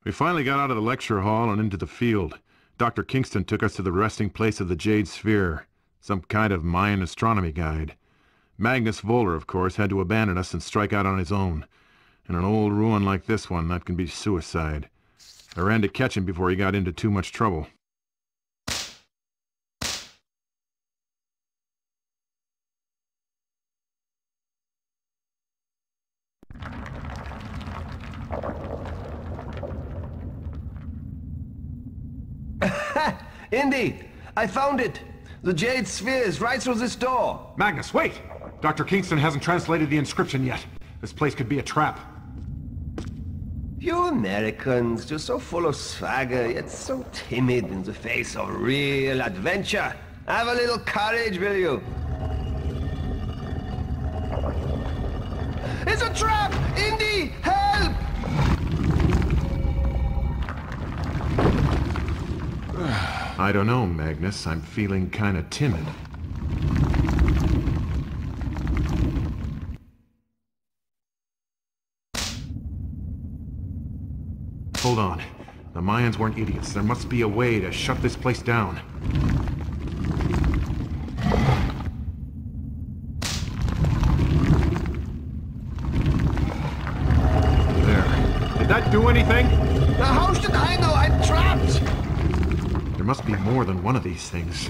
We finally got out of the lecture hall and into the field. Dr. Kingston took us to the resting place of the Jade Sphere, some kind of Mayan astronomy guide. Magnus Voller, of course, had to abandon us and strike out on his own. In an old ruin like this one, that can be suicide. I ran to catch him before he got into too much trouble. Indy, I found it. The Jade Sphere is right through this door. Magnus, wait! Dr. Kingston hasn't translated the inscription yet. This place could be a trap. You Americans, you're so full of swagger, yet so timid in the face of real adventure. Have a little courage, will you? It's a trap! Indy, help! I don't know, Magnus. I'm feeling kinda timid. Hold on. The Mayans weren't idiots. There must be a way to shut this place down. There. Did that do anything? Now how should I know? I'm trapped! There must be more than one of these things.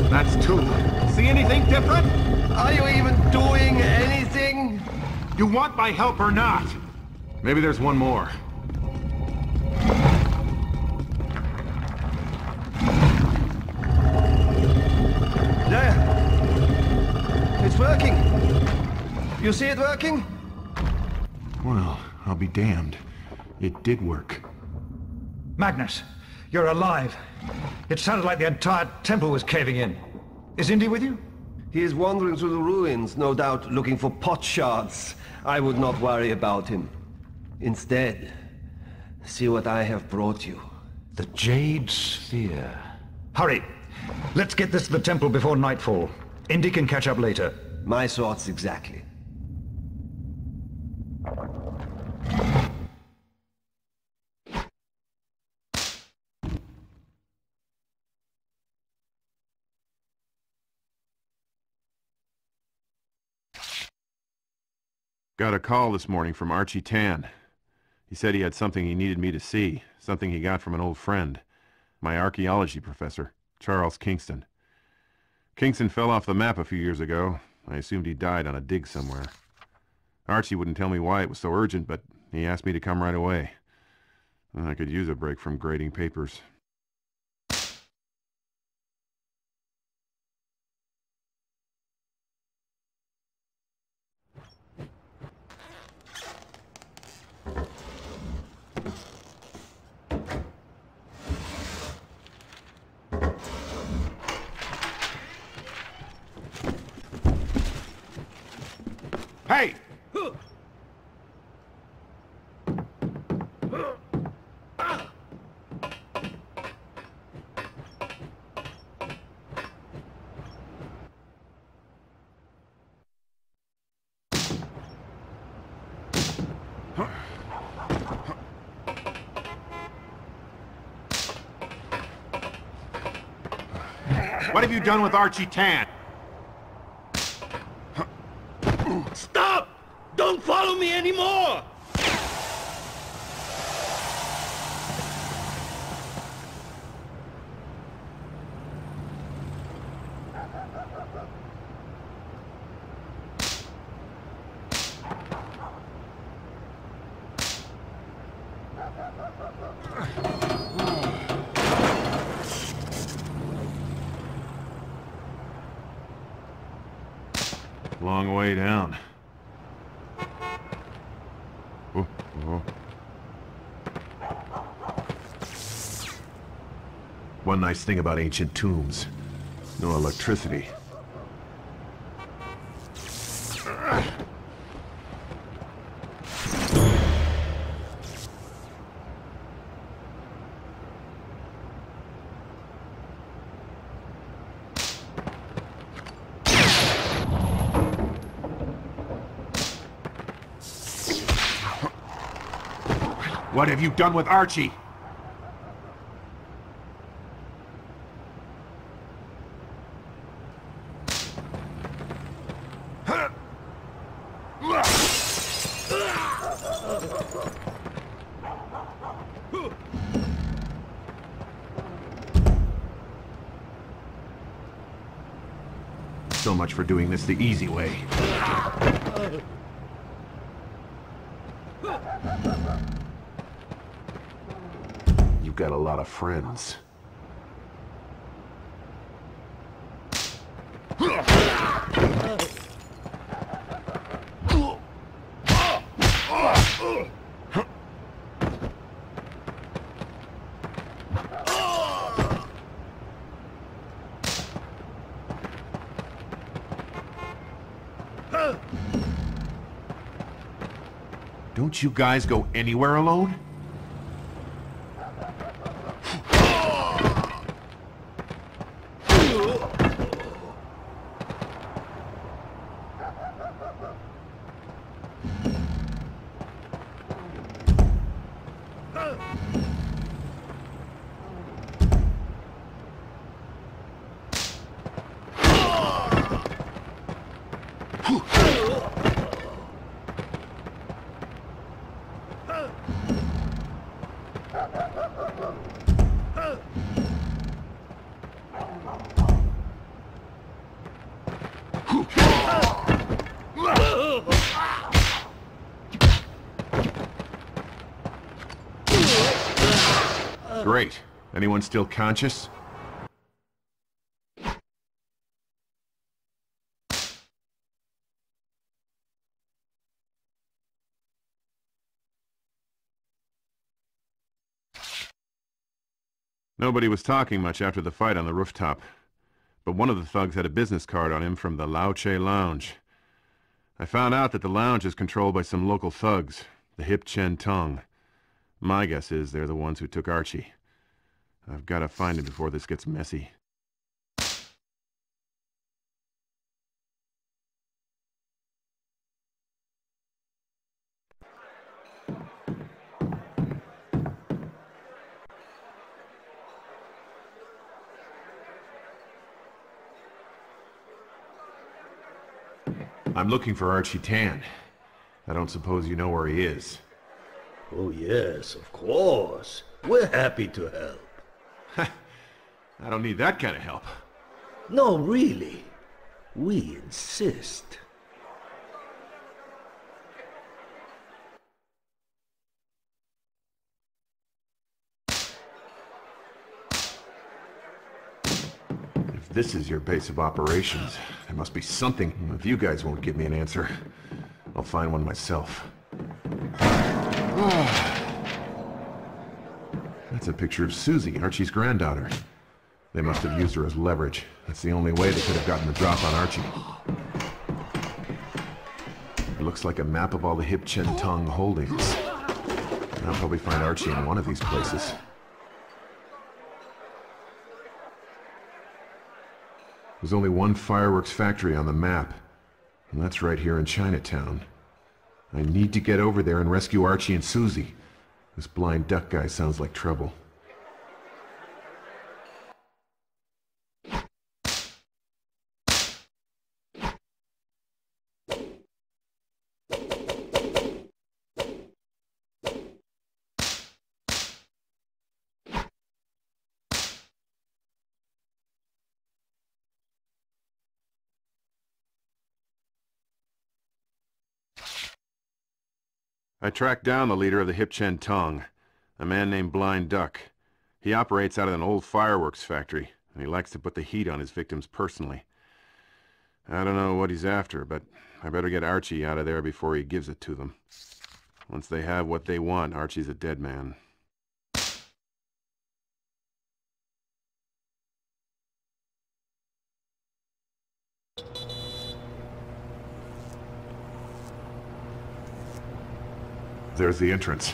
That's two. See anything different? Are you even doing anything? You want my help or not? Maybe there's one more. There. It's working. You see it working? Well, I'll be damned. It did work. Magnus, you're alive. It sounded like the entire temple was caving in. Is Indy with you? He is wandering through the ruins, no doubt looking for pot shards. I would not worry about him. Instead, see what I have brought you. The Jade Sphere. Hurry! Let's get this to the temple before nightfall. Indy can catch up later. My thoughts exactly. Got a call this morning from Archie Tan. He said he had something he needed me to see, something he got from an old friend, my archaeology professor, Charles Kingston. Kingston fell off the map a few years ago. I assumed he died on a dig somewhere. Archie wouldn't tell me why it was so urgent, but he asked me to come right away. I could use a break from grading papers. Hey! What have you done with Archie Tan? Stop! Don't follow me anymore! Long way down. Oh, oh. One nice thing about ancient tombs. No electricity. What have you done with Archie? So much for doing this the easy way. You've got a lot of friends. Don't you guys go anywhere alone? Great. Anyone still conscious? Nobody was talking much after the fight on the rooftop, but one of the thugs had a business card on him from the Longplay Lounge. I found out that the lounge is controlled by some local thugs, the Hip Chen Tong. My guess is they're the ones who took Archie. I've got to find him before this gets messy. I'm looking for Archie Tan. I don't suppose you know where he is. Oh yes, of course. We're happy to help. I don't need that kind of help. No, really. We insist. If this is your base of operations, there must be something. If you guys won't give me an answer, I'll find one myself. That's a picture of Susie, Archie's granddaughter. They must have used her as leverage. That's the only way they could have gotten the drop on Archie. It looks like a map of all the Hip Chen Tong holdings. I'll probably find Archie in one of these places. There's only one fireworks factory on the map, and that's right here in Chinatown. I need to get over there and rescue Archie and Susie. This blind duck guy sounds like trouble. I tracked down the leader of the Hip Chen Tong, a man named Blind Duck. He operates out of an old fireworks factory, and he likes to put the heat on his victims personally. I don't know what he's after, but I better get Archie out of there before he gives it to them. Once they have what they want, Archie's a dead man. There's the entrance.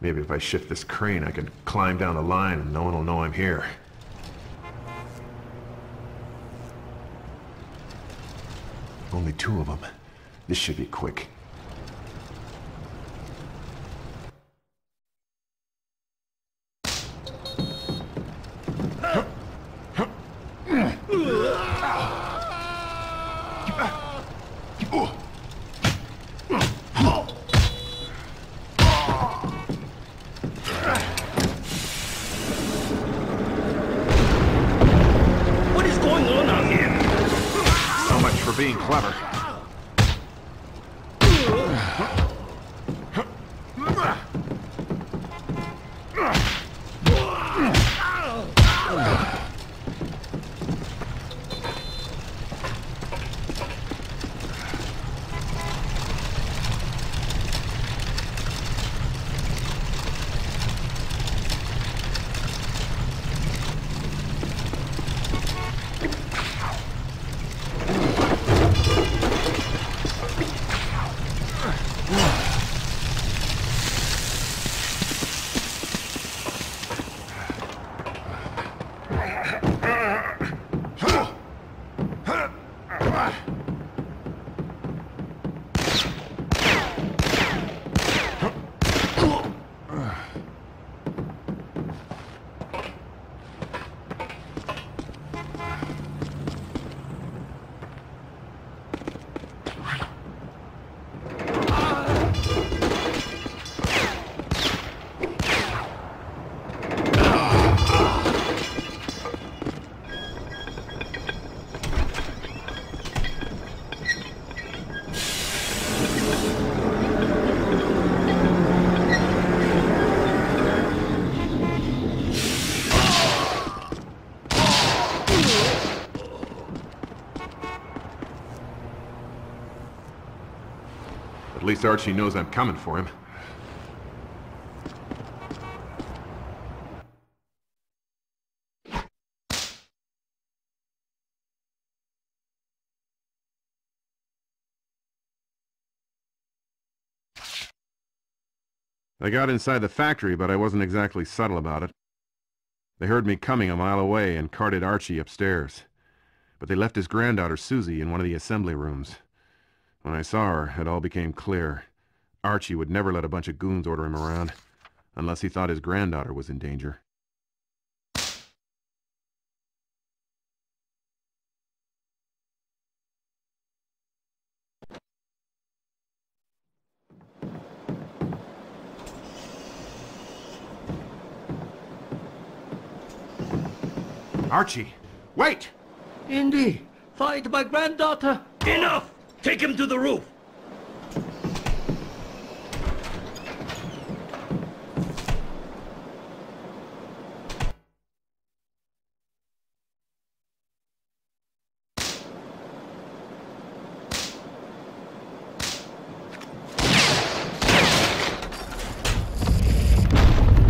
Maybe if I shift this crane, I can climb down the line and no one will know I'm here. Only two of them. This should be quick. being clever. At least Archie knows I'm coming for him. I got inside the factory, but I wasn't exactly subtle about it. They heard me coming a mile away and carted Archie upstairs. But they left his granddaughter Susie in one of the assembly rooms. When I saw her, it all became clear. Archie would never let a bunch of goons order him around, unless he thought his granddaughter was in danger. Archie, wait! Indy, find my granddaughter. Enough! Take him to the roof.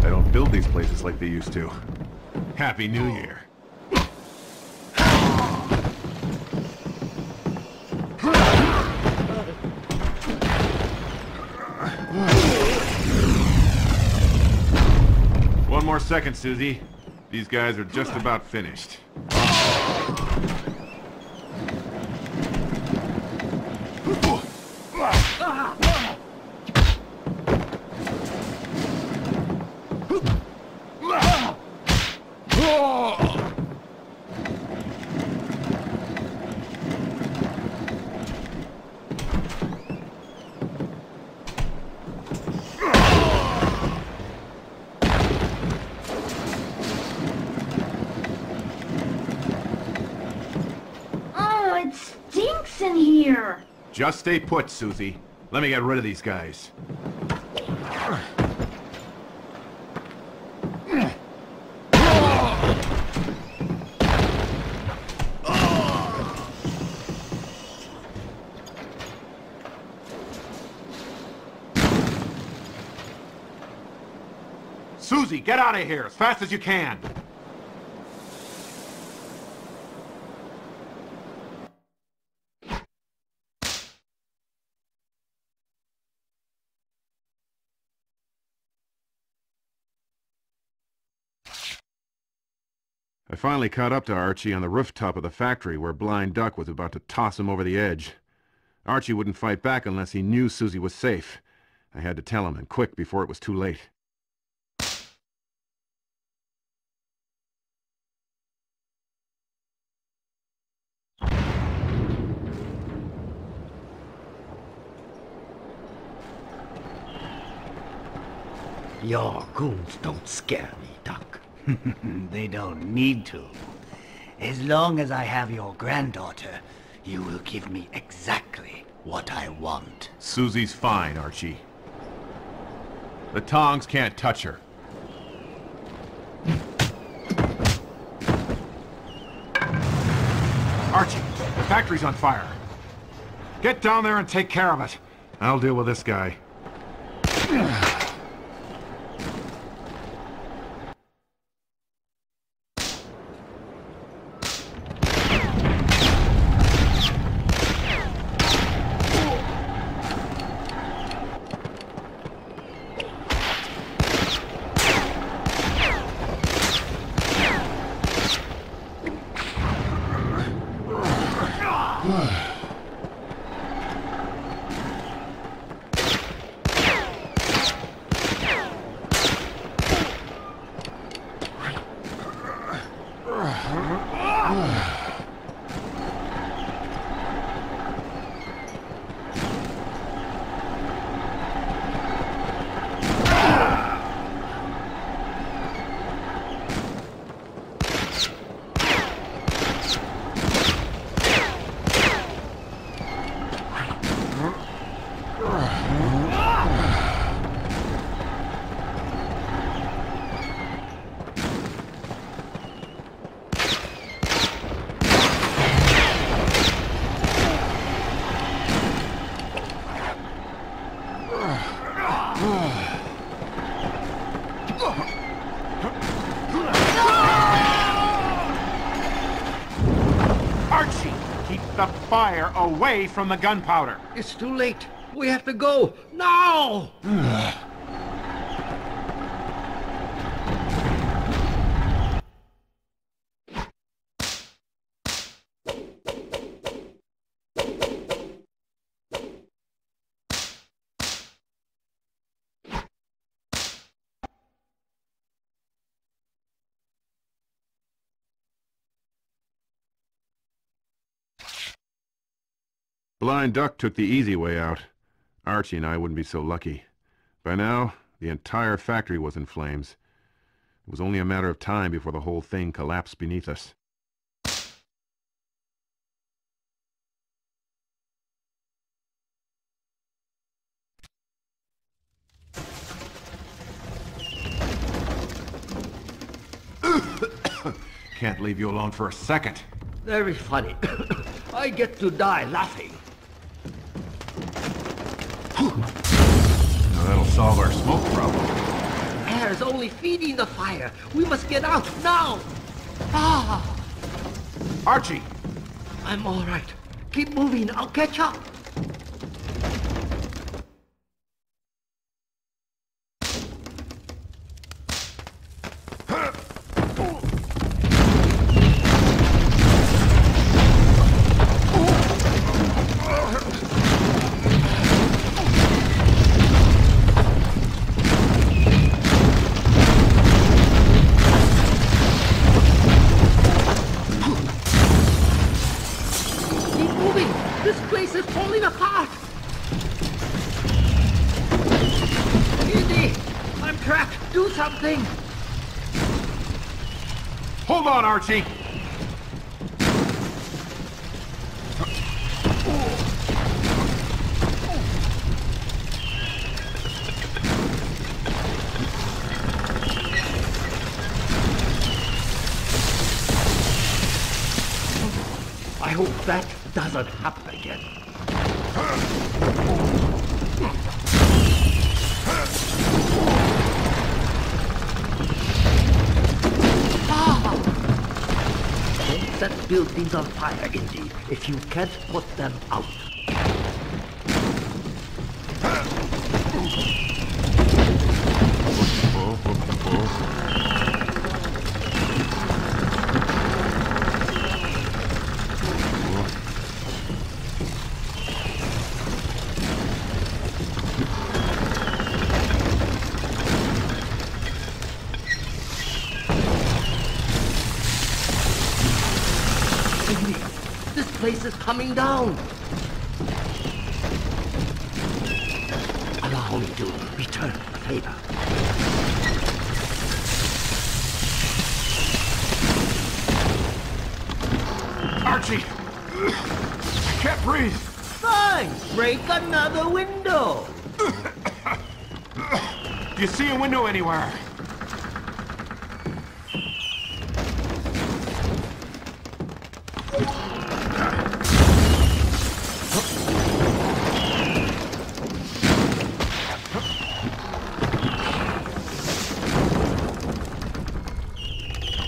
They don't build these places like they used to. Happy New Year. One more second, Susie. These guys are just about finished. In here. Just stay put, Susie. Let me get rid of these guys. Susie, get out of here as fast as you can. I finally caught up to Archie on the rooftop of the factory where Blind Duck was about to toss him over the edge. Archie wouldn't fight back unless he knew Susie was safe. I had to tell him, and quick, before it was too late. Your goons don't scare me, Duck. They don't need to. As long as I have your granddaughter, you will give me exactly what I want. Susie's fine, Archie. The tongs can't touch her. Archie, the factory's on fire. Get down there and take care of it. I'll deal with this guy. Archie, keep the fire away from the gunpowder. It's too late. We have to go now. Blind Duck took the easy way out. Archie and I wouldn't be so lucky. By now, the entire factory was in flames. It was only a matter of time before the whole thing collapsed beneath us. Can't leave you alone for a second. Very funny. I get to die laughing. Now that'll solve our smoke problem. Air is only feeding the fire. We must get out now. Ah, Archie! I'm all right. Keep moving. I'll catch up. Do something! Hold on, Archie! I hope that doesn't happen again. Don't set buildings on fire, Indy, if you can't put them out. This place is coming down. Allow me to return the favor. Archie! can't breathe. Fine, break another window. Do you see a window anywhere?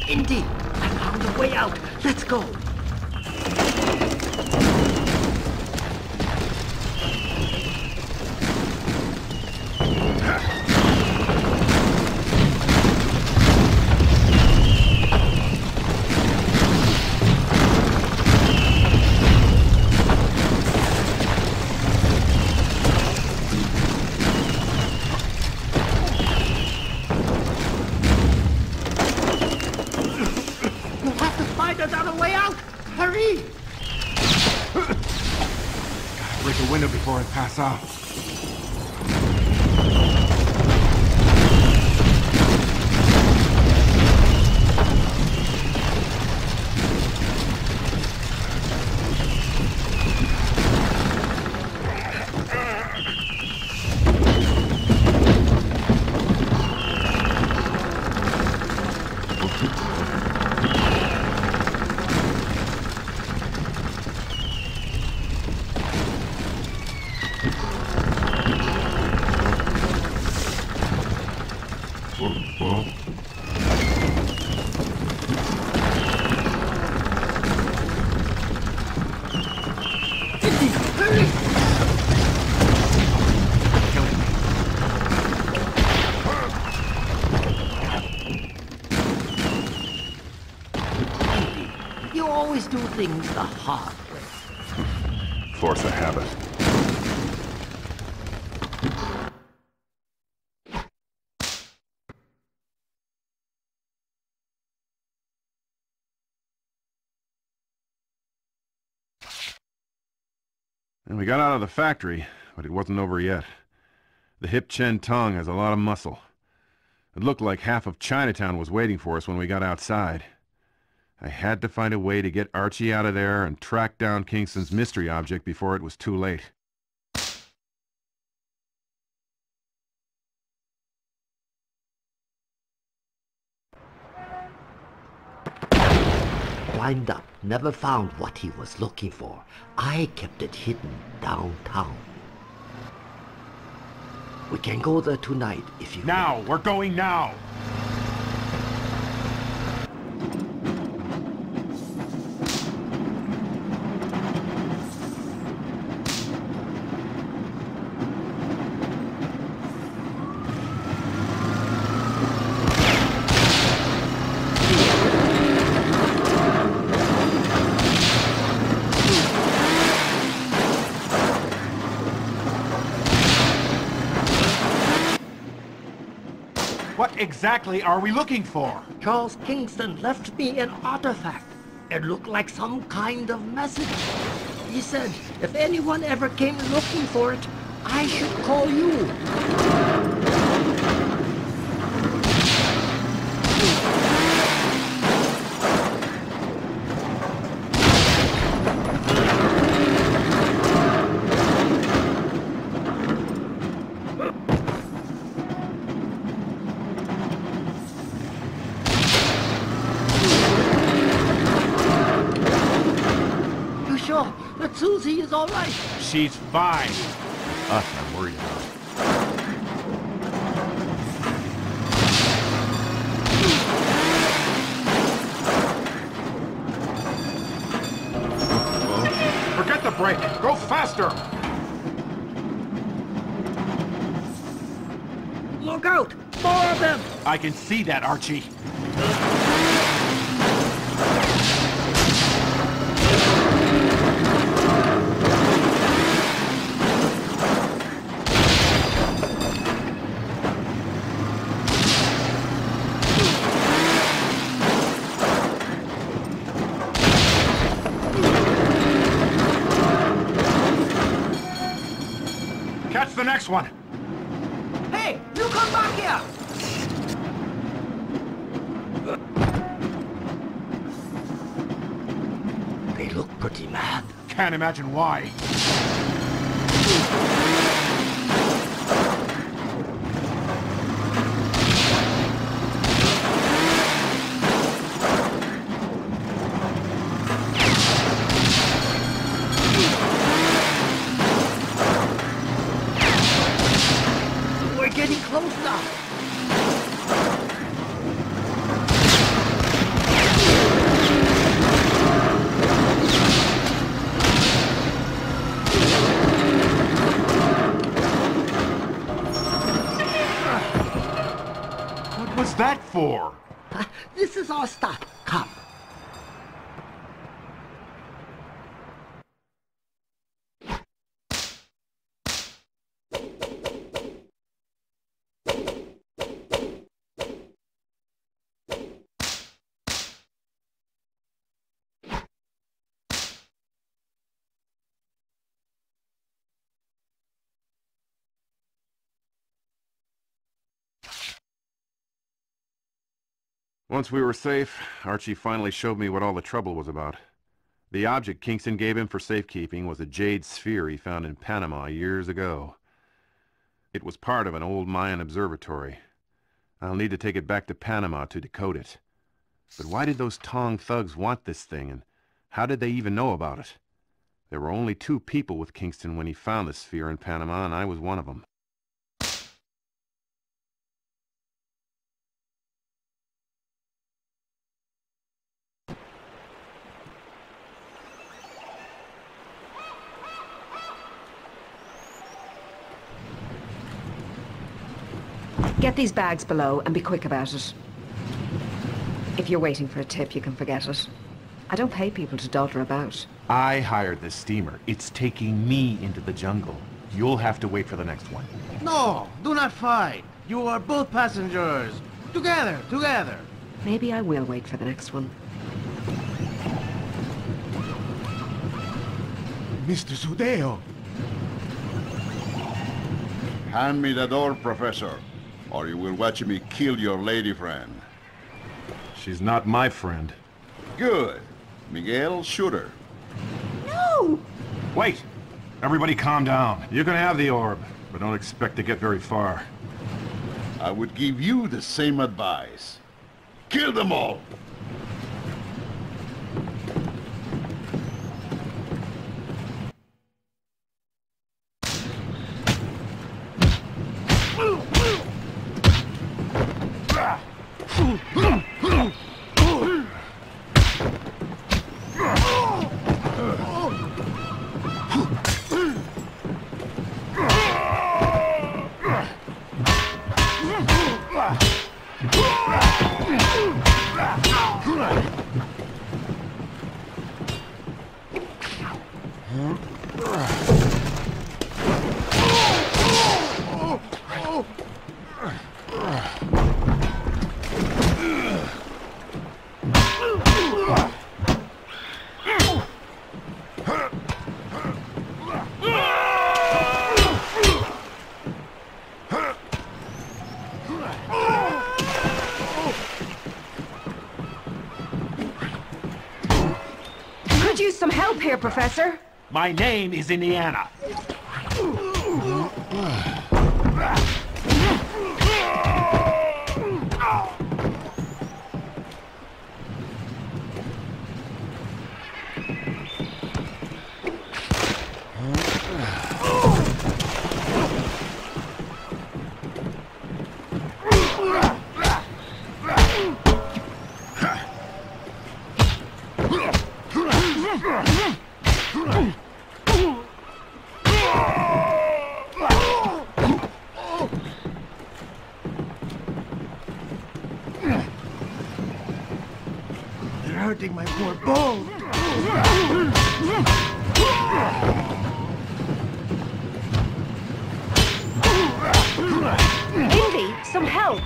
Indeed, I found a way out. Let's go. Break the window before I pass out. You always do things the hard way. Force of habit. And we got out of the factory, but it wasn't over yet. The hip Chen Tong has a lot of muscle. It looked like half of Chinatown was waiting for us when we got outside. I had to find a way to get Archie out of there and track down Kingston's mystery object before it was too late. Climbed up, never found what he was looking for. I kept it hidden downtown. We can go there tonight if you... Now! We're going now! What exactly are we looking for? Charles Kingston left me an artifact. It looked like some kind of message. He said if anyone ever came looking for it, I should call you. Sure that Susie is all right. She's fine. Us, I'm worried about. Forget the brake. Go faster. Look out! More of them! I can see that, Archie. Catch the next one. Hey, you come back here! They look pretty mad. can't imagine why. We're getting close now. What's that for? This is our stop. Come. Once we were safe, Archie finally showed me what all the trouble was about. The object Kingston gave him for safekeeping was a jade sphere he found in Panama years ago. It was part of an old Mayan observatory. I'll need to take it back to Panama to decode it. But why did those Tong thugs want this thing, and how did they even know about it? There were only 2 people with Kingston when he found the sphere in Panama, and I was one of them. Get these bags below and be quick about it. If you're waiting for a tip, you can forget it. I don't pay people to dawdle about. I hired this steamer. It's taking me into the jungle. You'll have to wait for the next one. No, do not fight. You are both passengers. Together, together. Maybe I will wait for the next one. Mr. Sudeo. Hand me the door, Professor, or you will watch me kill your lady friend. She's not my friend. Good. Miguel, shoot her. No! Wait! Everybody calm down. You can have the orb, but don't expect to get very far. I would give you the same advice. Kill them all! Could use some help here, Professor. My name is Indiana. You're hurting my poor bone. Indy, some help.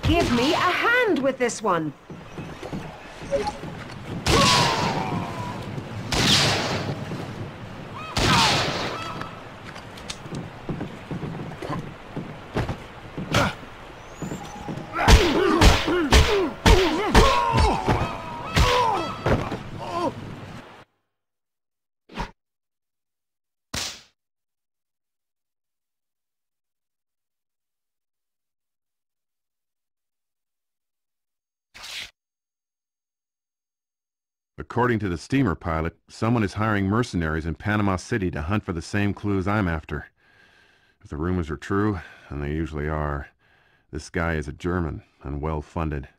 Give me a hand with this one. According to the steamer pilot, someone is hiring mercenaries in Panama City to hunt for the same clues I'm after. If the rumors are true, and they usually are, this guy is a German and well-funded.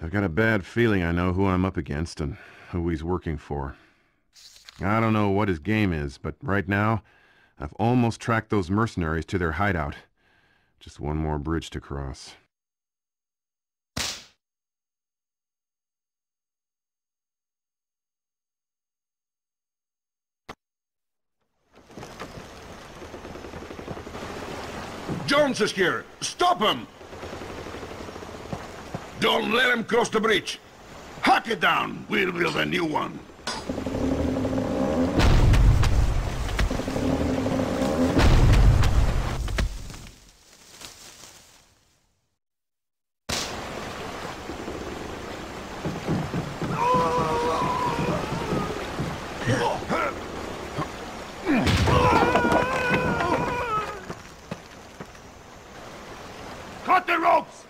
I've got a bad feeling I know who I'm up against and who he's working for. I don't know what his game is, but right now, I've almost tracked those mercenaries to their hideout. Just one more bridge to cross. Jones is here! Stop him! Don't let him cross the bridge! Hack it down! We'll build a new one! Cut the ropes!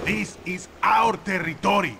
This is our territory.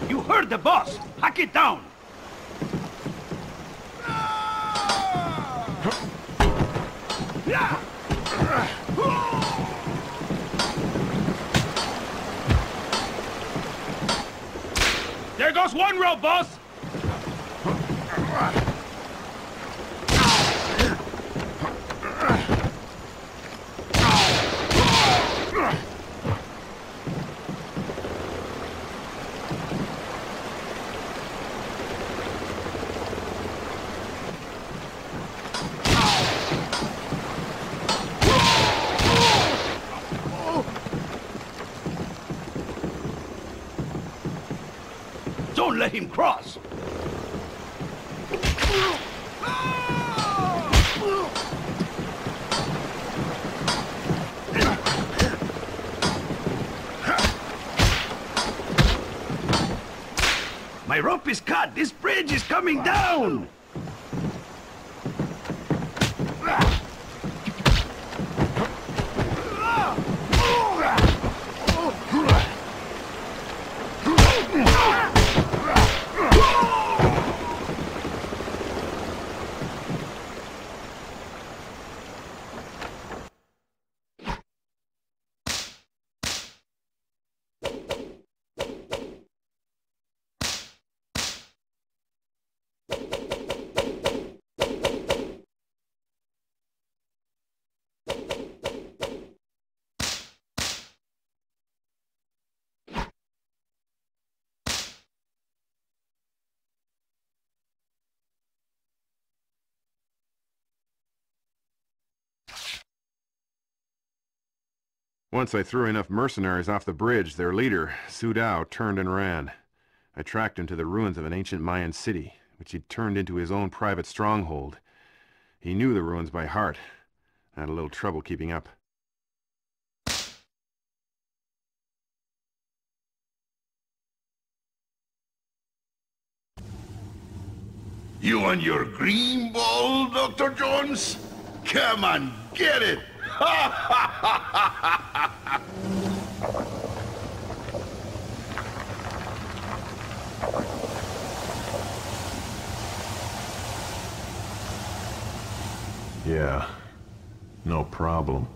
You heard the boss! Hack it down! There goes one rope, boss! Don't let him cross! My rope is cut! This bridge is coming down! Once I threw enough mercenaries off the bridge, their leader, Sudao, turned and ran. I tracked him to the ruins of an ancient Mayan city, which he'd turned into his own private stronghold. He knew the ruins by heart. I had a little trouble keeping up. You on your green ball, Dr. Jones? Come on, get it! Yeah, no problem.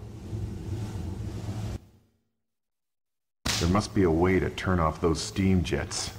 There must be a way to turn off those steam jets.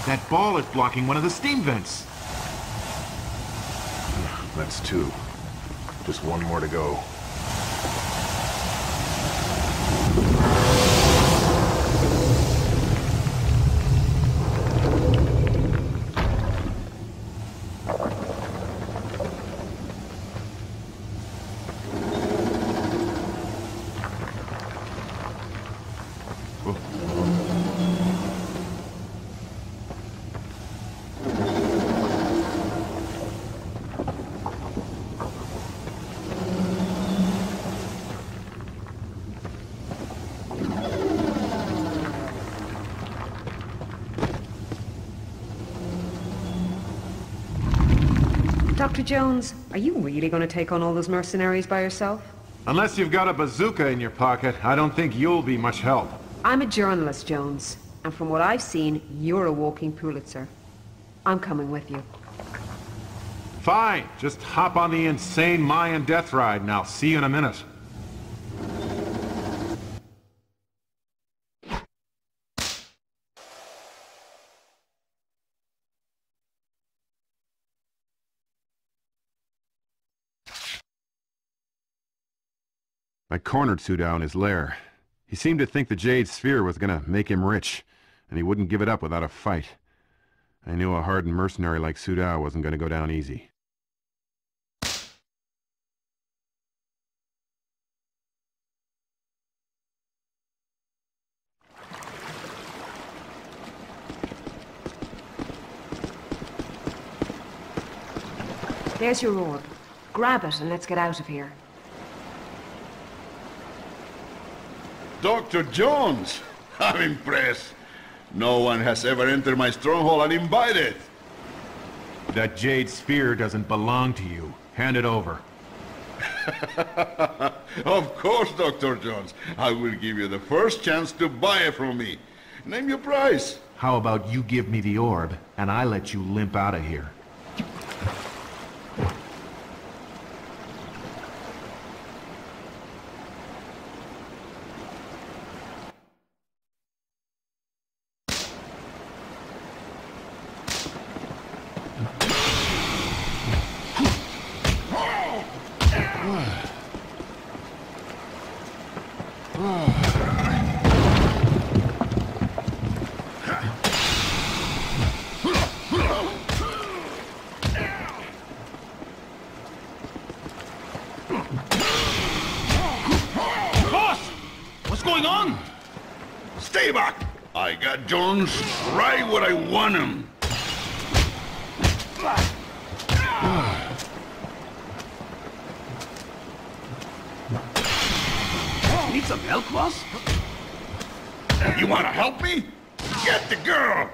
That ball is blocking one of the steam vents. That's two. Just one more to go. Dr. Jones, are you really going to take on all those mercenaries by yourself? Unless you've got a bazooka in your pocket, I don't think you'll be much help. I'm a journalist, Jones, and from what I've seen, you're a walking Pulitzer. I'm coming with you. Fine, just hop on the insane Mayan death ride and I'll see you in a minute. I cornered Sudao in his lair. He seemed to think the Jade Sphere was gonna make him rich, and he wouldn't give it up without a fight. I knew a hardened mercenary like Sudao wasn't gonna go down easy. There's your orb. Grab it and let's get out of here. Dr. Jones! I'm impressed. No one has ever entered my stronghold uninvited. That Jade Sphere doesn't belong to you. Hand it over. Of course, Dr. Jones. I will give you the first chance to buy it from me. Name your price. How about you give me the orb, and I let you limp out of here? Stay back! I got Jones right where I want him. Need some help, boss? You want to help me? Get the girl!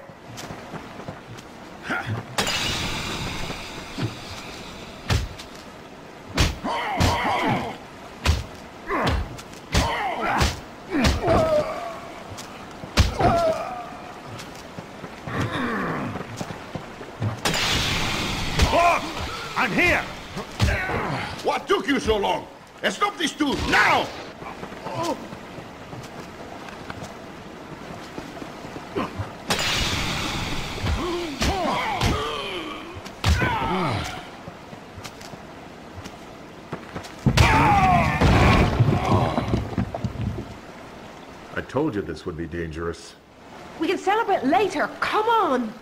I'm here! What took you so long? Stop these two, now! I told you this would be dangerous. We can celebrate later. Come on!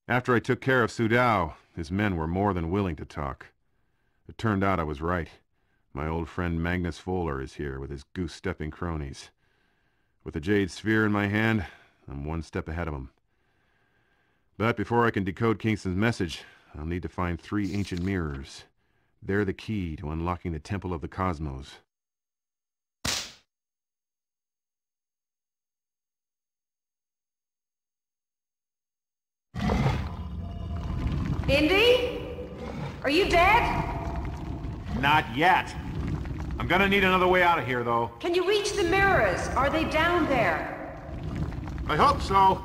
After I took care of Sudao, his men were more than willing to talk. It turned out I was right. My old friend Magnus Fowler is here with his goose-stepping cronies. With the Jade Sphere in my hand, I'm one step ahead of him. But before I can decode Kingston's message, I'll need to find 3 ancient mirrors. They're the key to unlocking the Temple of the Cosmos. Indy? Are you dead? Not yet. I'm gonna need another way out of here, though. Can you reach the mirrors? Are they down there? I hope so.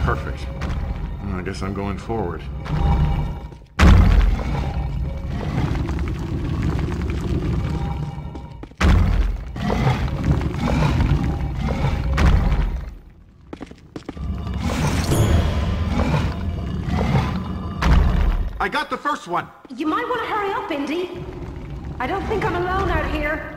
Perfect. I guess I'm going forward. I got the first one. You might want to hurry up, Indy. I don't think I'm alone out here.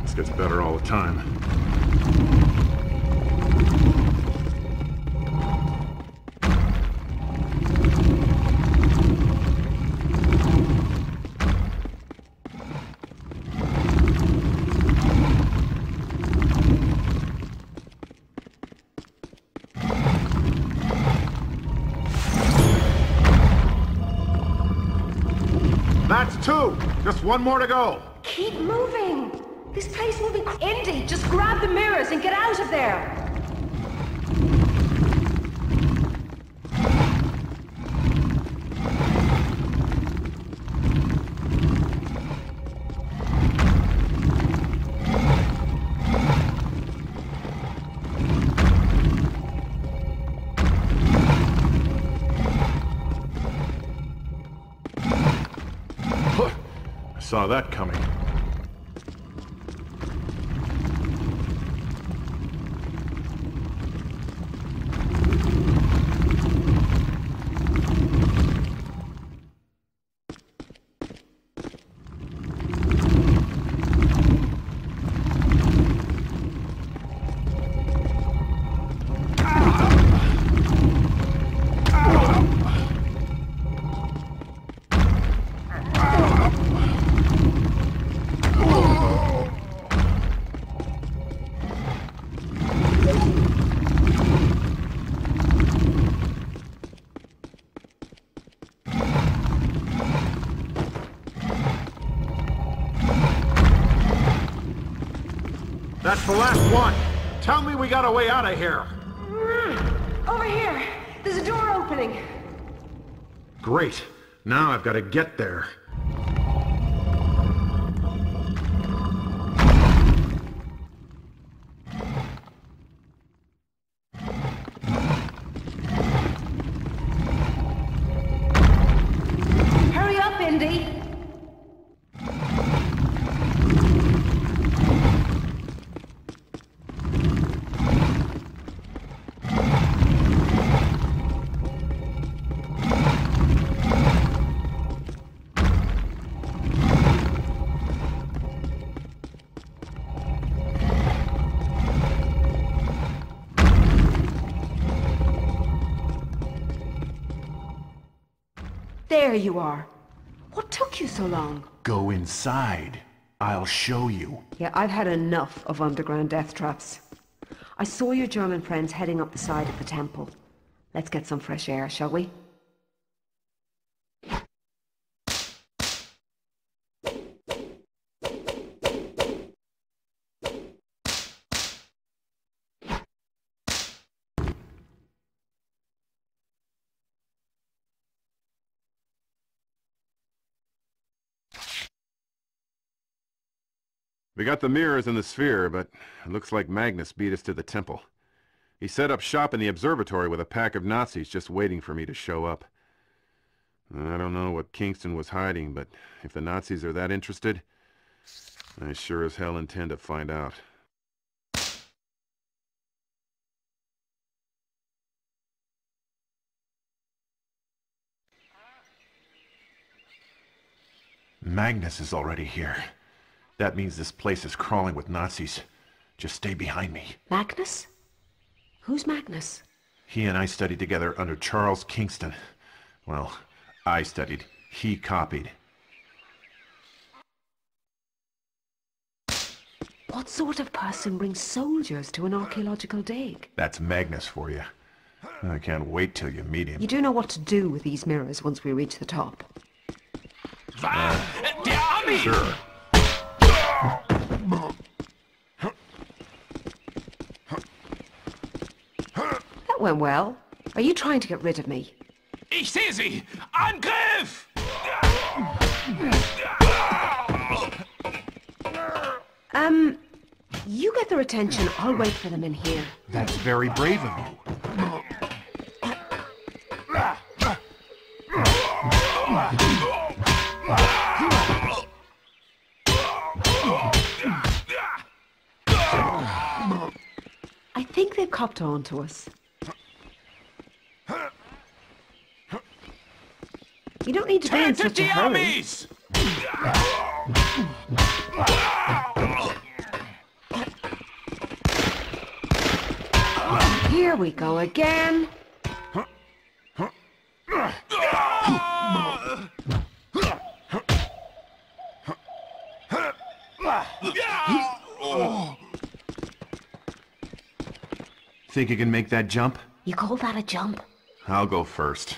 This gets better all the time. That's 2. Just one more to go. Keep moving. This place will be... Indy, just grab the mirrors and get out of there. I saw that coming. That's the last one. Tell me we got a way out of here. Over here. There's a door opening. Great. Now I've got to get there. There you are. What took you so long? Go inside. I'll show you. Yeah, I've had enough of underground death traps. I saw your German friends heading up the side of the temple. Let's get some fresh air, shall we? We got the mirrors and the sphere, but it looks like Magnus beat us to the temple. He set up shop in the observatory with a pack of Nazis just waiting for me to show up. I don't know what Kingston was hiding, but if the Nazis are that interested, I sure as hell intend to find out. Magnus is already here. That means this place is crawling with Nazis. Just stay behind me. Magnus? Who's Magnus? He and I studied together under Charles Kingston. Well, I studied. He copied. What sort of person brings soldiers to an archaeological dig? That's Magnus for you. I can't wait till you meet him. You do know what to do with these mirrors once we reach the top. Sure. That went well. Are you trying to get rid of me? Ich sehe sie! Angriff! You get their attention. I'll wait for them in here. That's very brave of you. I think they've copped on to us. You don't need to be in such a hurry. Here we go again. Think you can make that jump? You call that a jump? I'll go first.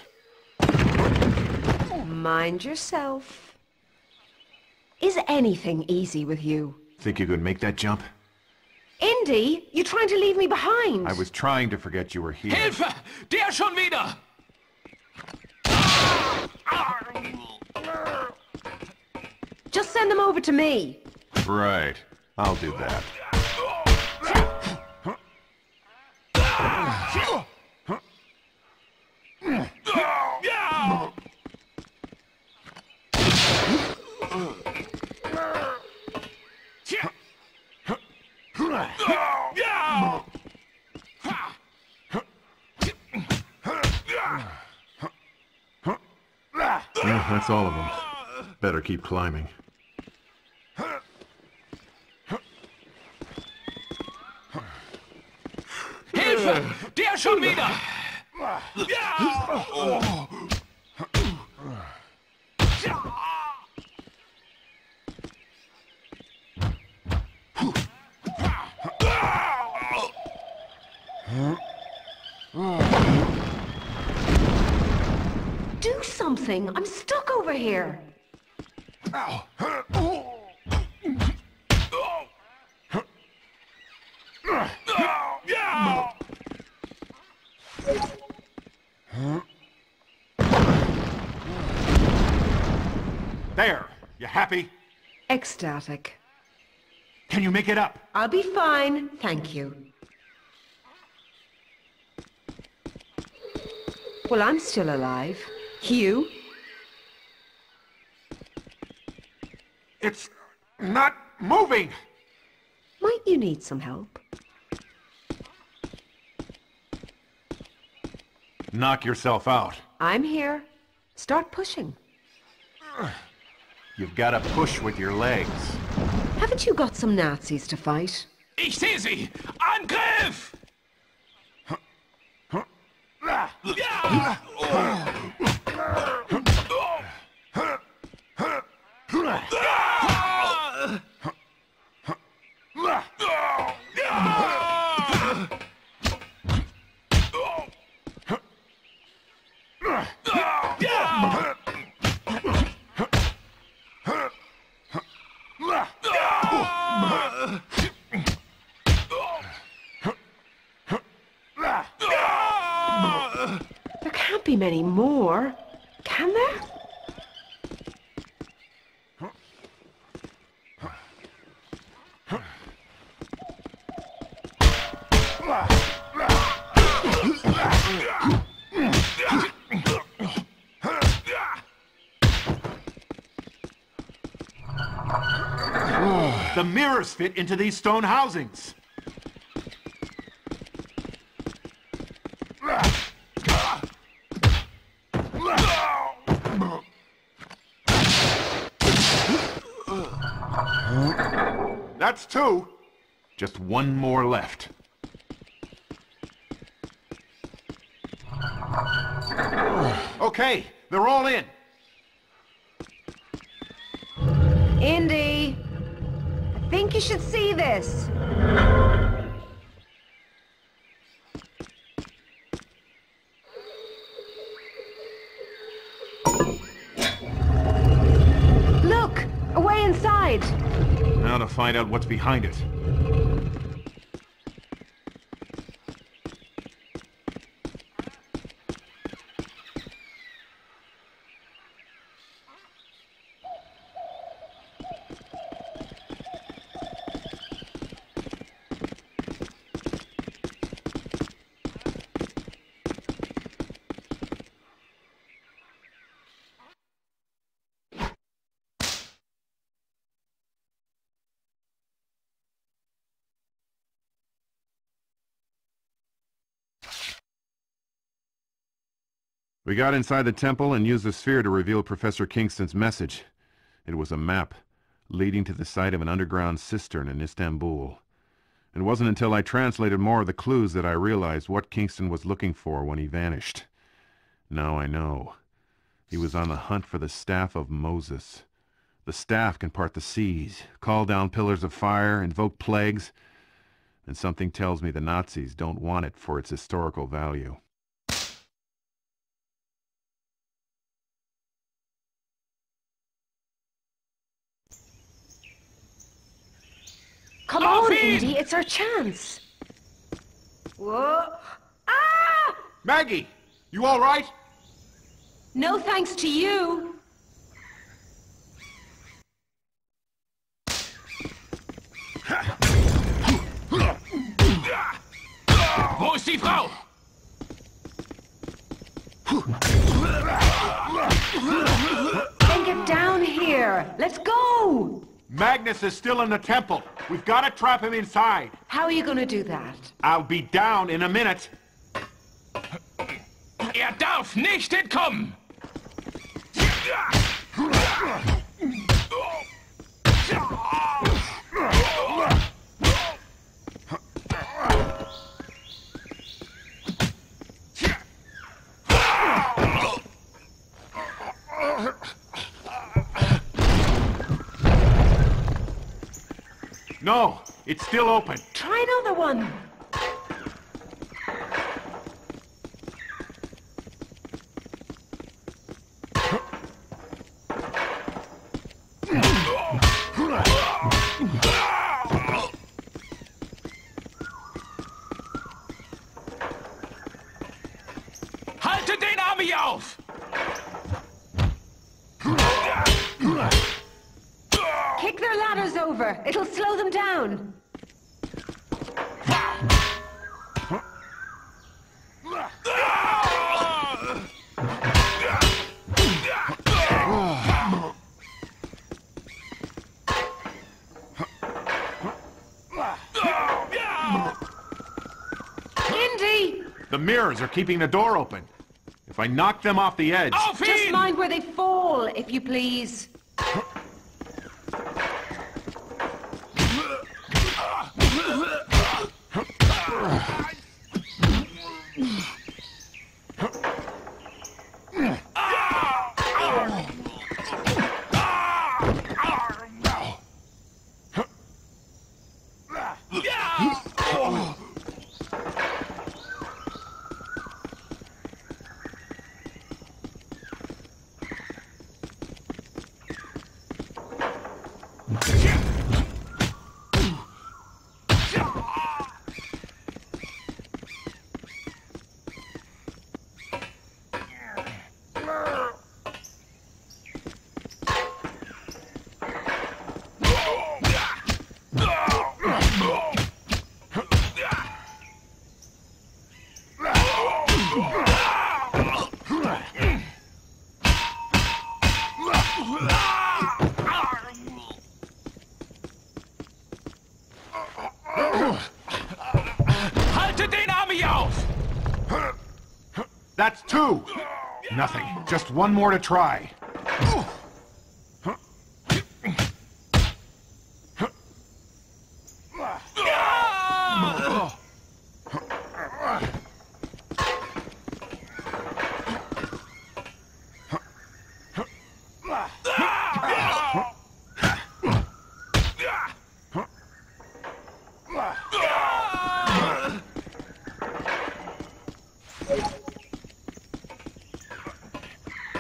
Mind yourself. Is anything easy with you? Think you could make that jump? Indy, you trying to leave me behind? I was trying to forget you were here. Hilfe! Der schon wieder! Just send them over to me. Right. I'll do that. That's all of them. Better keep climbing. Hilfe! Der schon wieder! Do something! I'm stuck over here! There! You happy? Ecstatic. Can you make it up? I'll be fine, thank you. Well, I'm still alive. You? It's not moving! Might you need some help? Knock yourself out. I'm here. Start pushing. You've got to push with your legs. Haven't you got some Nazis to fight? Ich sehe sie! Angriff! There can't be many more, can there? The mirrors fit into these stone housings. That's two. Just one more left. Okay, they're all in. Indy, I think you should see this. Look, away inside. Now to find out what's behind it. We got inside the temple and used the sphere to reveal Professor Kingston's message. It was a map leading to the site of an underground cistern in Istanbul. It wasn't until I translated more of the clues that I realized what Kingston was looking for when he vanished. Now I know. He was on the hunt for the staff of Moses. The staff can part the seas, call down pillars of fire, invoke plagues, and something tells me the Nazis don't want it for its historical value. Come on, Indy, it's our chance. Whoa. Ah! Maggie, you all right? No thanks to you. Wo ist die Frau? Then get down here. Let's go. Magnus is still in the temple. We've got to trap him inside. How are you going to do that? I'll be down in a minute. Darf nicht entkommen! No, it's still open. Try another one. Haltet den Army auf! Kick their ladders over. It'll slow them down. Indy! The mirrors are keeping the door open. If I knock them off the edge... Just mind where they fall, if you please. do? Nothing. Just one more to try.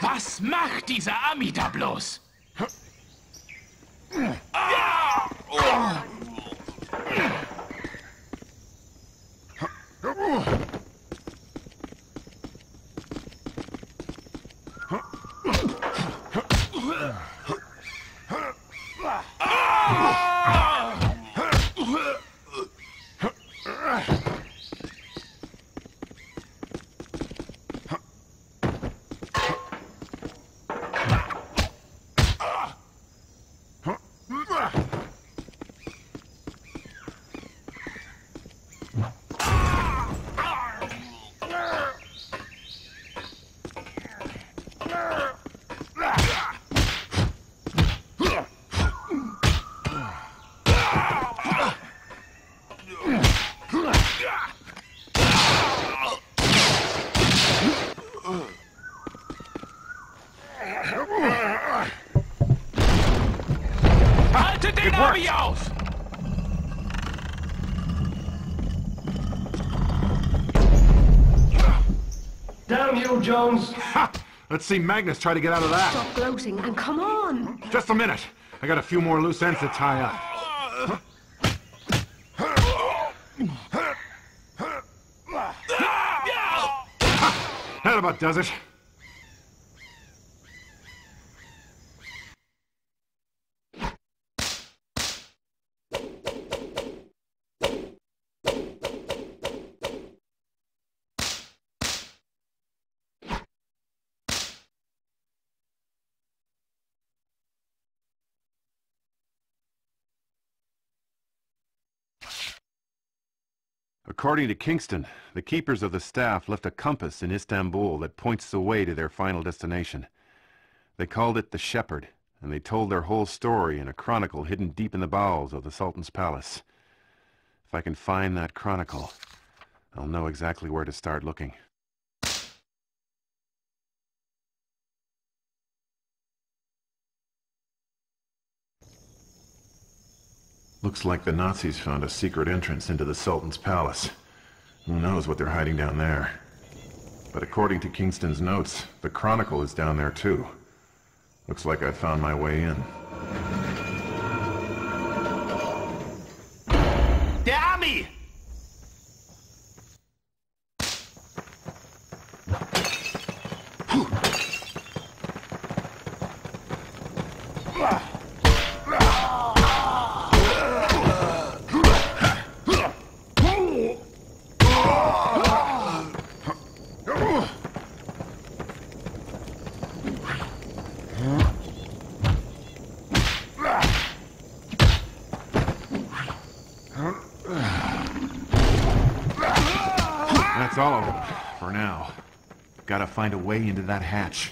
Was macht dieser Ami da bloß? Haltet den Ami auf! Damn you, Jones! Ha! Let's see Magnus try to get out of that. Stop gloating and come on. Just a minute. I got a few more loose ends to tie up. That about does it. According to Kingston, the keepers of the staff left a compass in Istanbul that points the way to their final destination. They called it the Shepherd, and they told their whole story in a chronicle hidden deep in the bowels of the Sultan's palace. If I can find that chronicle, I'll know exactly where to start looking. Looks like the Nazis found a secret entrance into the Sultan's palace. Who knows what they're hiding down there? But according to Kingston's notes, the chronicle is down there too. Looks like I found my way in. Der Ami! That's all of them, for now. Gotta find a way into that hatch.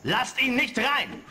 Lasst ihn nicht rein!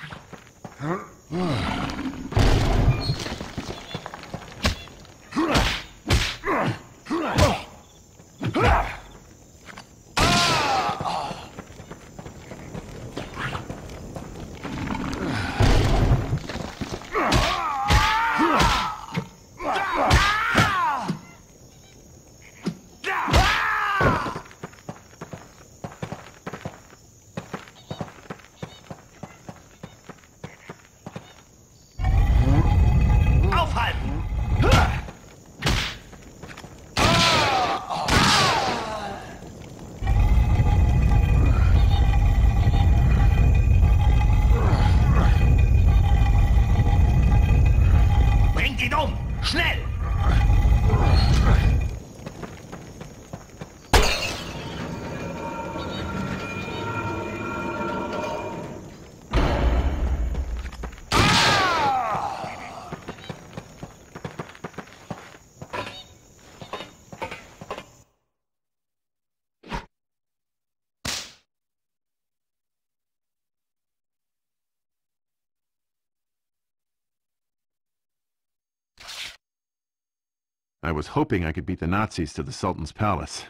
I was hoping I could beat the Nazis to the Sultan's palace.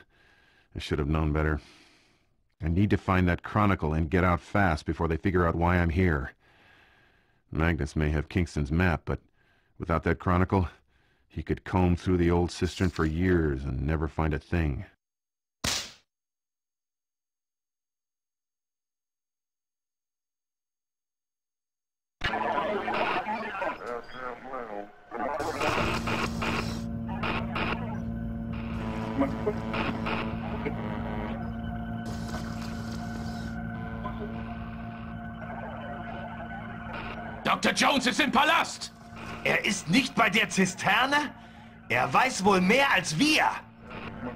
I should have known better. I need to find that chronicle and get out fast before they figure out why I'm here. Magnus may have Kingston's map, but without that chronicle, he could comb through the old cistern for years and never find a thing. Dr. Jones ist im Palast! Er ist nicht bei der Zisterne? Er weiß wohl mehr als wir.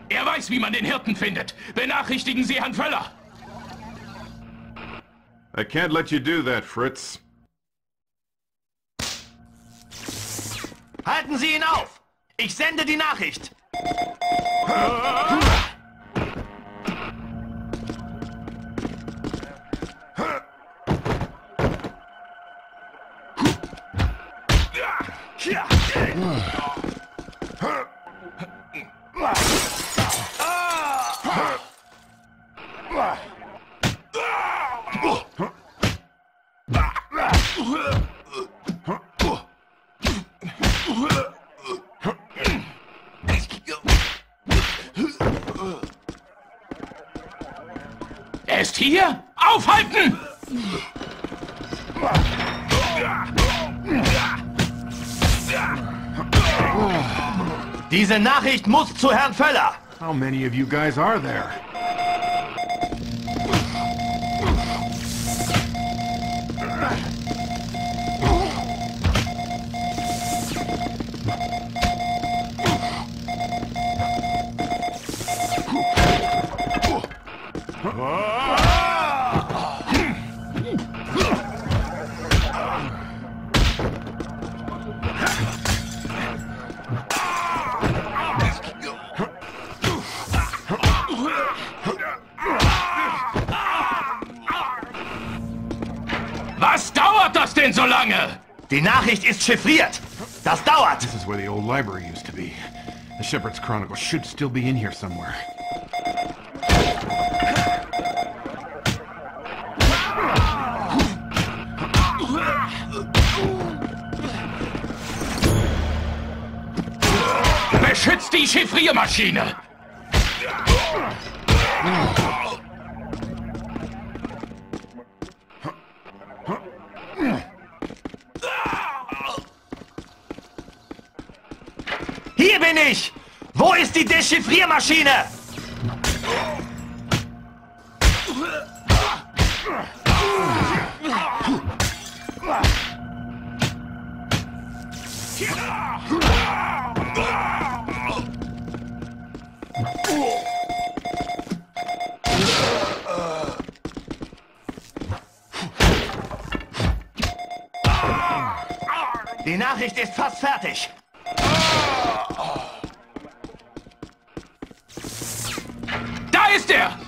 Er weiß, wie man den Hirten findet. Benachrichtigen Sie Herrn Völler. I can't let you do that, Fritz. Halten Sie ihn auf! Ich sende die Nachricht! Er ist hier! Aufhalten! Diese Nachricht muss zu Herrn Völler! How many of you guys are there? Was dauert das denn so lange? Die Nachricht ist chiffriert. Das dauert. This is where the old library used to be. The Shepherd's Chronicle should still be in here somewhere. Beschützt die Chiffriermaschine! Hier bin ich! Wo ist die Dechiffriermaschine? Die Nachricht ist fast fertig. Da ist er!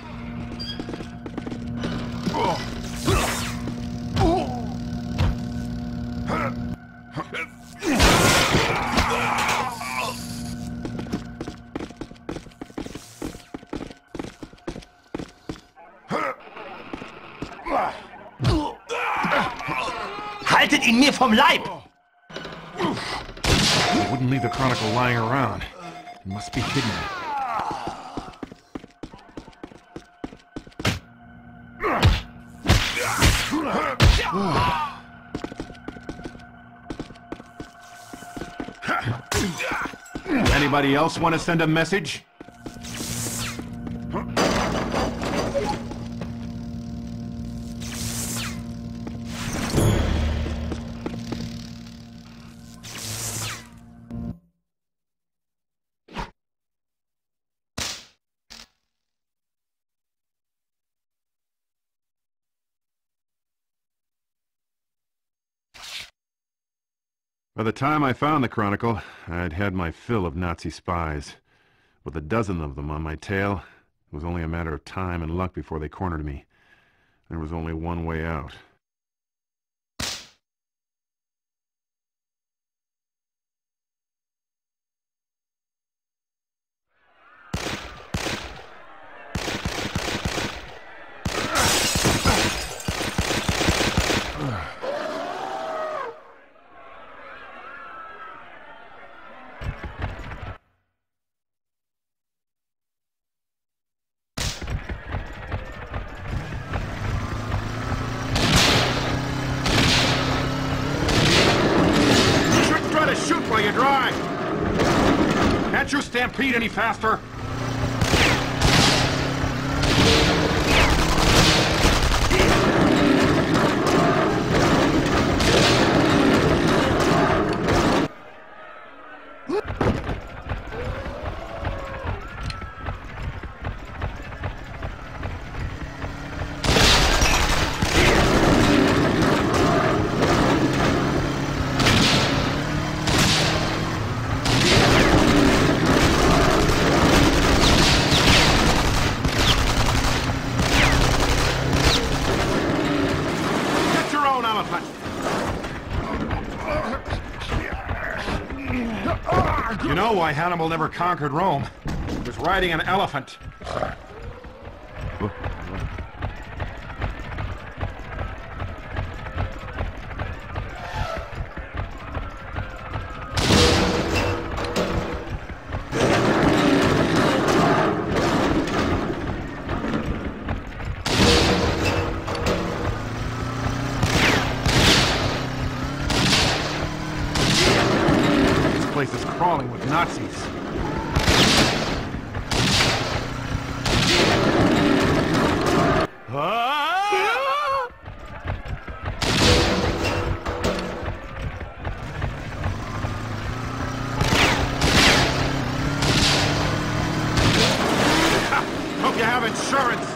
Haltet ihn mir vom Leib! I wouldn't leave the chronicle lying around. It must be hidden. Anybody else want to send a message? By the time I found the Chronicle, I'd had my fill of Nazi spies. With a dozen of them on my tail, it was only a matter of time and luck before they cornered me. There was only one way out. speed any faster? You know why Hannibal never conquered Rome? He was riding an elephant. This place is crawling with Nazis. Hope you have insurance.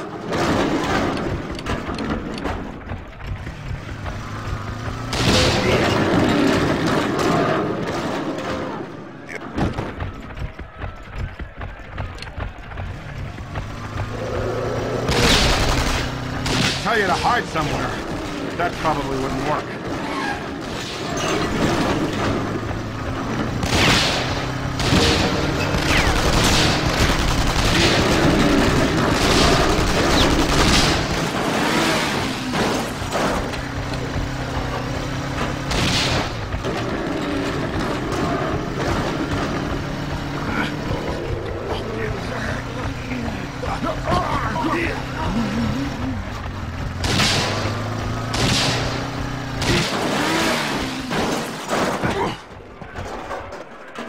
Tell you to hide somewhere. That probably wouldn't work.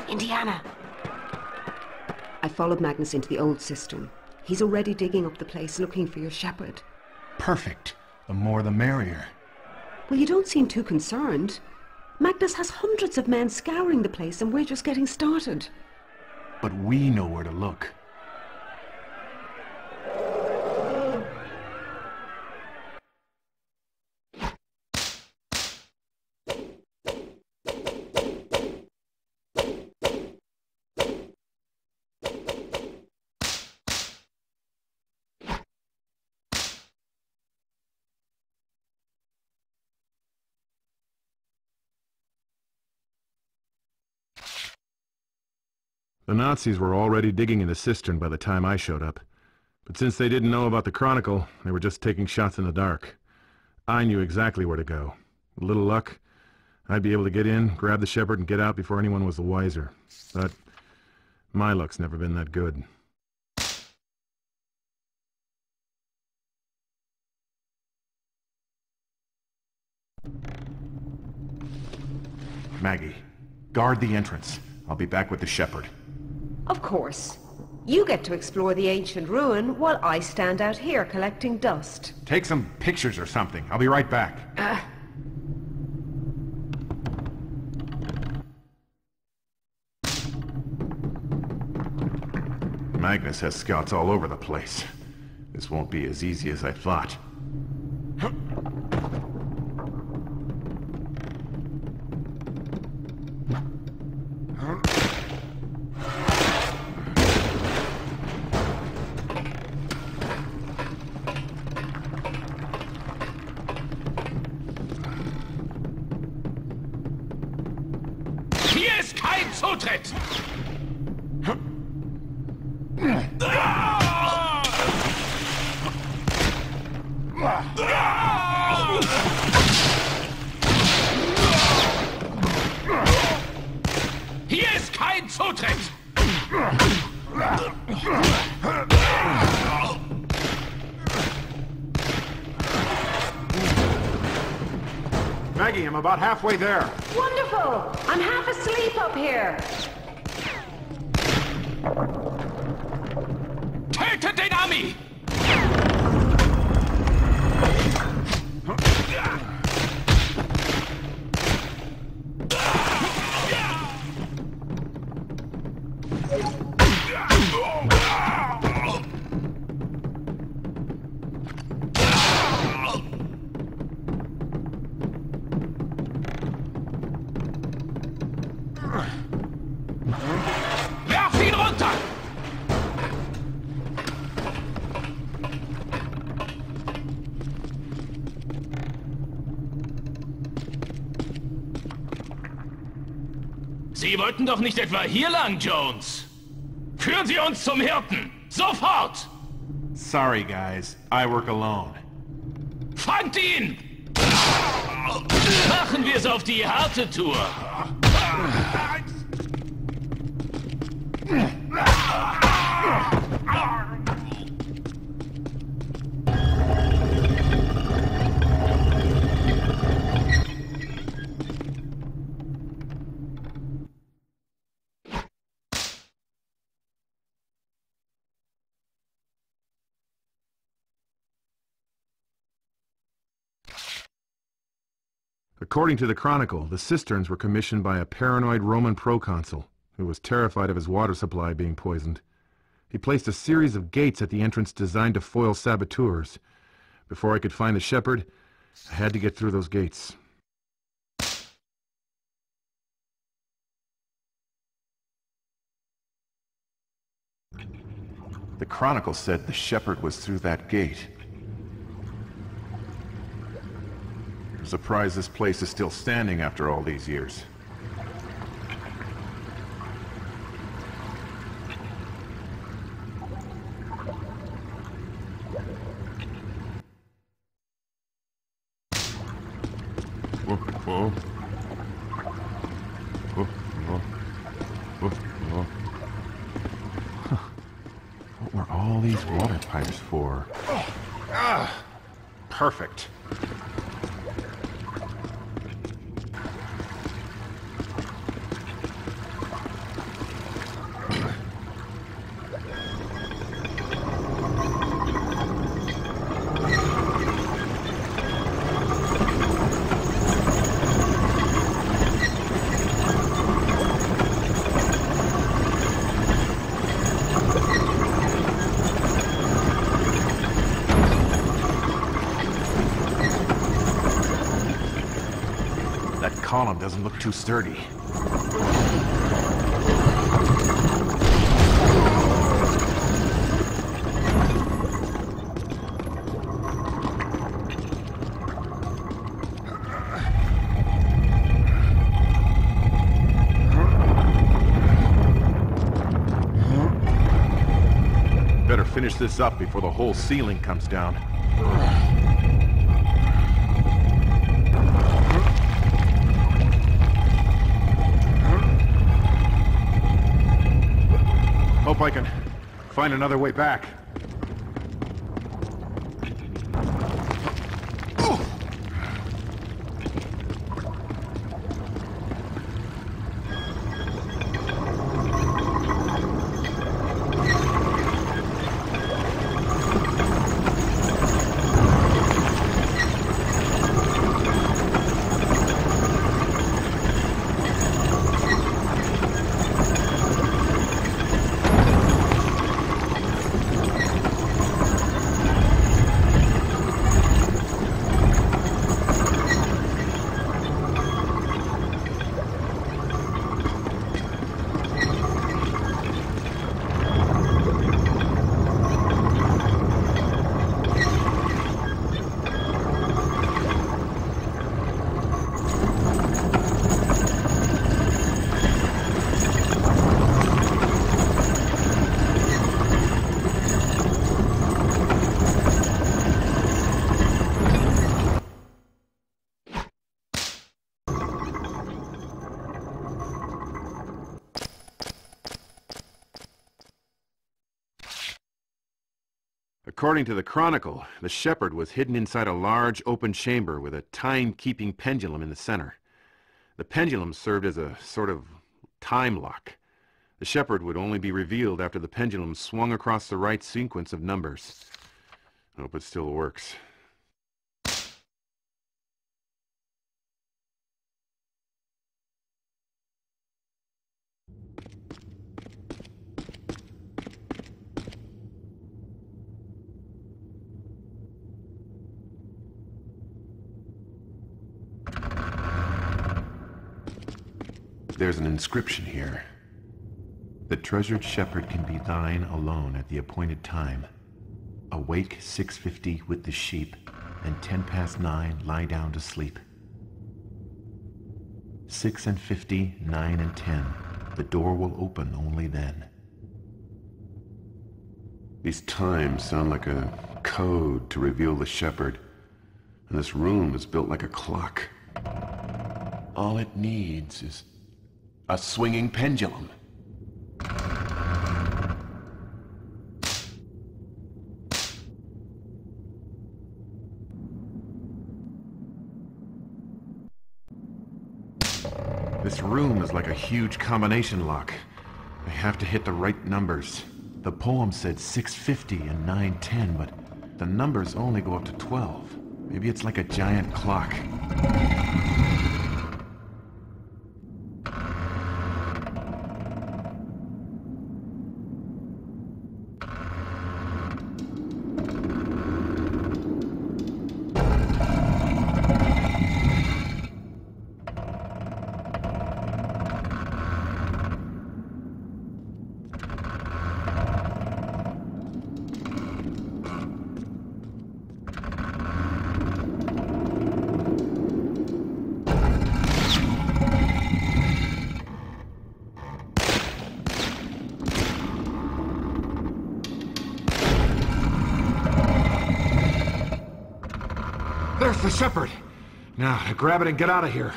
Indiana! I followed Magnus into the old cistern. He's already digging up the place looking for your shepherd. Perfect. The more the merrier. Well, you don't seem too concerned. Magnus has hundreds of men scouring the place and we're just getting started. But we know where to look. The Nazis were already digging in the cistern by the time I showed up. But since they didn't know about the Chronicle, they were just taking shots in the dark. I knew exactly where to go. With a little luck, I'd be able to get in, grab the shepherd, and get out before anyone was the wiser. But my luck's never been that good. Maggie, guard the entrance. I'll be back with the shepherd. Of course. You get to explore the ancient ruin while I stand out here collecting dust. Take some pictures or something. I'll be right back. Magnus has scouts all over the place. This won't be as easy as I thought. Hier ist kein Zutritt! Hier ist kein Zutritt! Maggie, I'm about halfway there. Wonderful! I'm half asleep up here. Tötet den Ami! Werf ihn runter! Sie wollten doch nicht etwa hier lang, Jones? Führen Sie uns zum Hirten! Sofort! Sorry, guys. I work alone. Fangt ihn! Machen wir es auf die harte Tour! According to the Chronicle, the cisterns were commissioned by a paranoid Roman proconsul who was terrified of his water supply being poisoned. He placed a series of gates at the entrance designed to foil saboteurs. Before I could find the shepherd, I had to get through those gates. The Chronicle said the shepherd was through that gate. I'm surprised this place is still standing after all these years. Whoa, whoa. Whoa, whoa. Whoa, whoa. Huh. What were all these water pipes for? Perfect. Column doesn't look too sturdy. Better finish this up before the whole ceiling comes down. Hope I can find another way back. According to the Chronicle, the shepherd was hidden inside a large open chamber with a time-keeping pendulum in the center. The pendulum served as a sort of time lock. The shepherd would only be revealed after the pendulum swung across the right sequence of numbers. I hope it still works. There's an inscription here. The treasured shepherd can be thine alone at the appointed time. Awake 6:50 with the sheep, and 9:10 lie down to sleep. 6:50, 9 and 10. The door will open only then. These times sound like a code to reveal the shepherd, and this room is built like a clock. All it needs is a swinging pendulum. This room is like a huge combination lock. I have to hit the right numbers. The poem said 6:50 and 9:10, but the numbers only go up to 12. Maybe it's like a giant clock. There's the shepherd. Now, grab it and get out of here.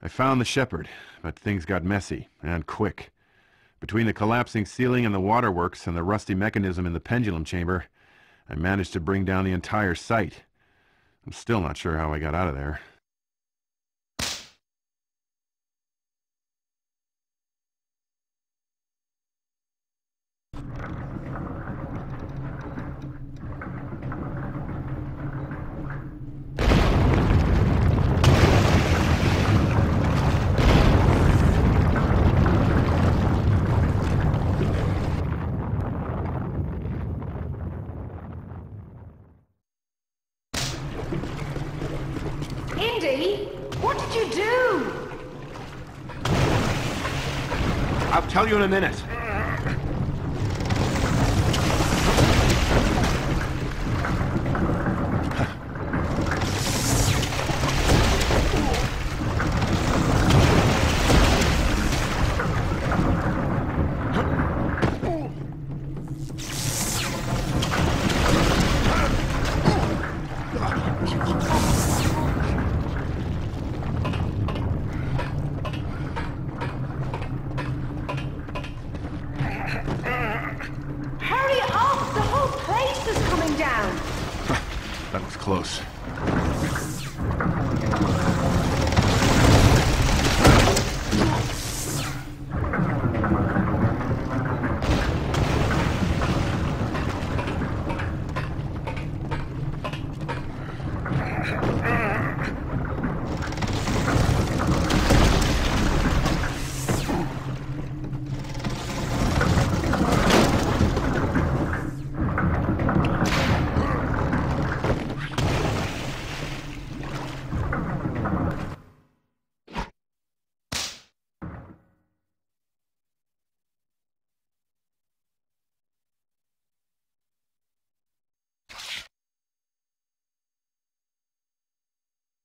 I found the shepherd, but things got messy, and quick. Between the collapsing ceiling and the waterworks and the rusty mechanism in the pendulum chamber, I managed to bring down the entire site. I'm still not sure how I got out of there. I'll tell you in a minute. That was close.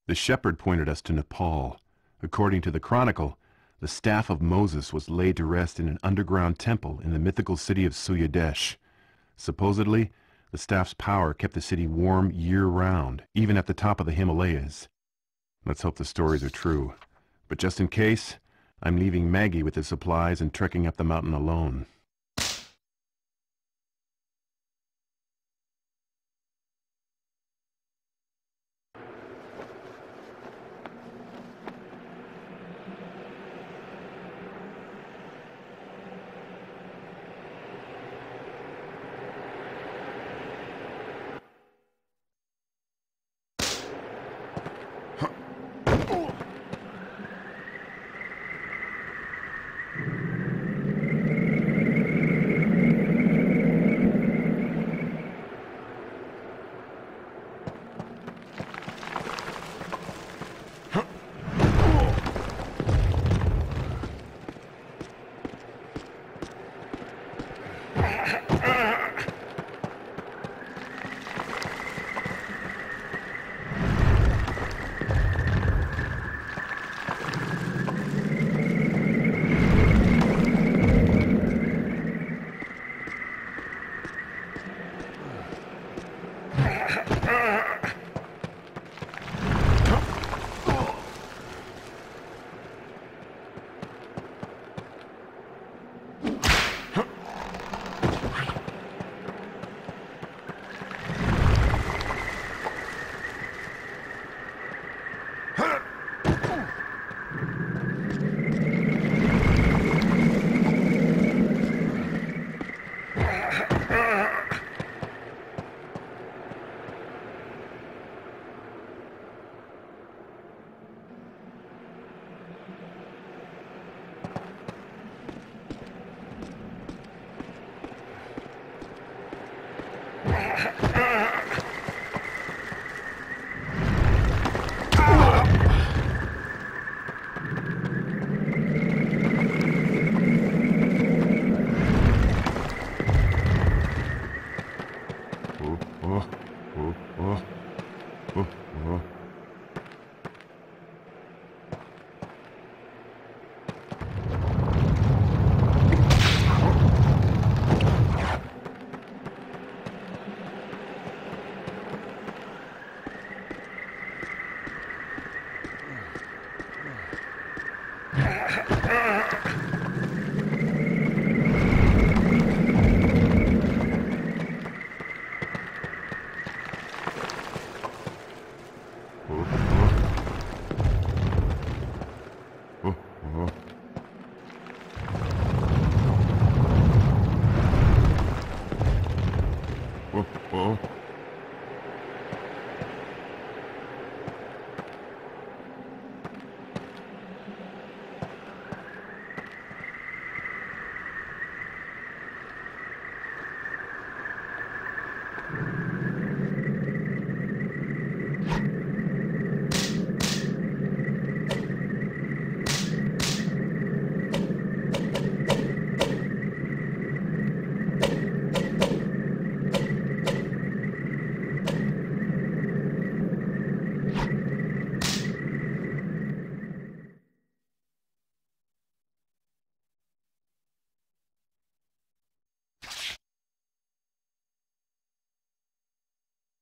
The shepherd pointed us to Nepal. According to the Chronicle, the staff of Moses was laid to rest in an underground temple in the mythical city of Suyadesh. Supposedly, the staff's power kept the city warm year-round, even at the top of the Himalayas. Let's hope the stories are true. But just in case, I'm leaving Maggie with the supplies and trekking up the mountain alone.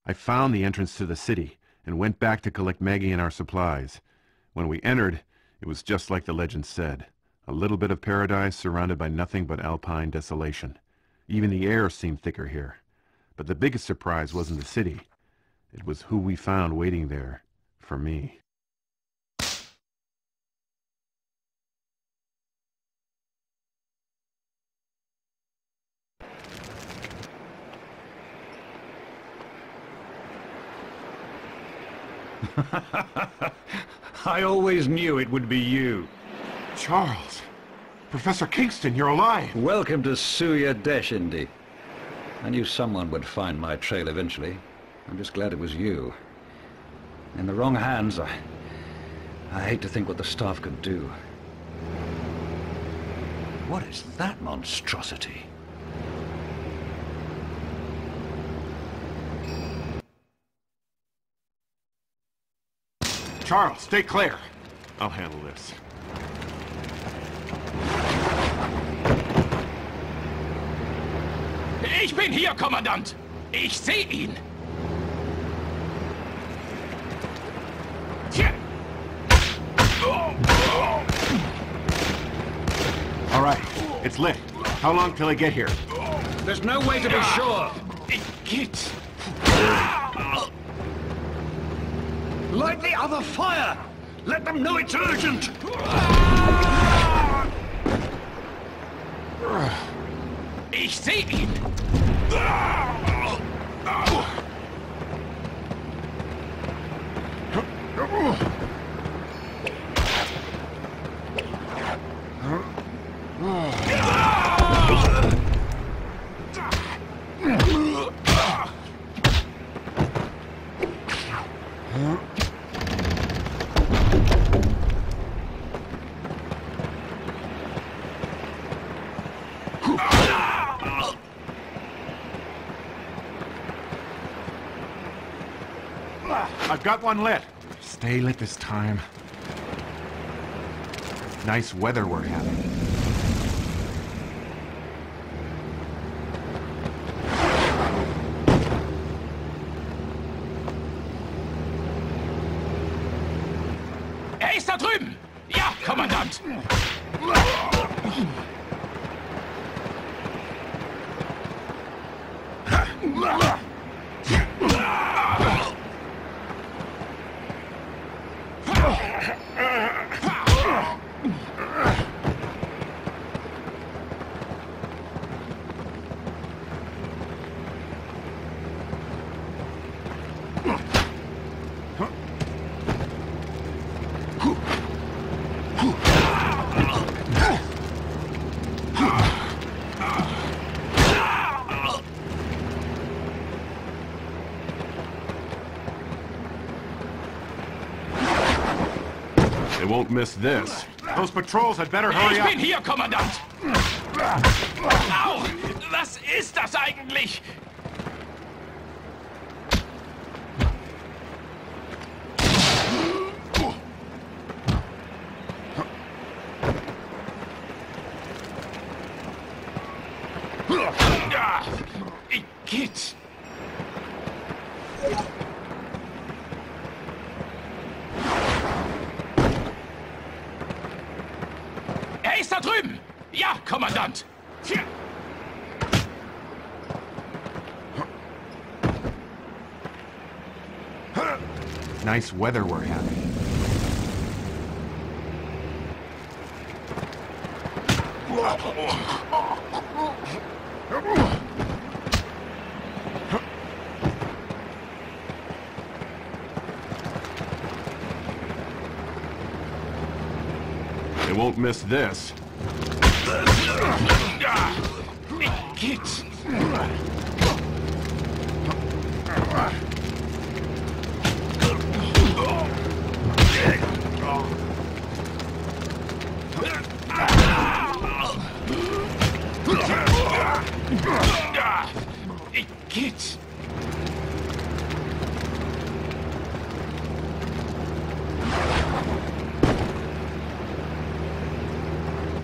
I found the entrance to the city and went back to collect Maggie and our supplies. When we entered, it was just like the legend said. A little bit of paradise surrounded by nothing but alpine desolation. Even the air seemed thicker here. But the biggest surprise wasn't the city. It was who we found waiting there for me. I always knew it would be you. Charles! Professor Kingston, you're alive! Welcome to Suya Deshindi. I knew someone would find my trail eventually. I'm just glad it was you. In the wrong hands, I hate to think what the staff could do. What is that monstrosity? Charles, stay clear. I'll handle this. Ich bin hier, Kommandant! Ich sehe ihn! All right, it's lit. How long till I get here? There's no way to be sure. Geht! Light the other fire! Let them know it's urgent! Ich sehe ihn! I've got one lit. Stay lit this time. Nice weather we're having. ist da drüben! Ja, Kommandant! They won't miss this. Those patrols had better hurry up. Ich bin hier, Kommandant! Au! Was ist das eigentlich? Igitt! Er ist da drüben! Ja, Kommandant! Nice weather we're having. They won't miss this. Igitt! Igitt!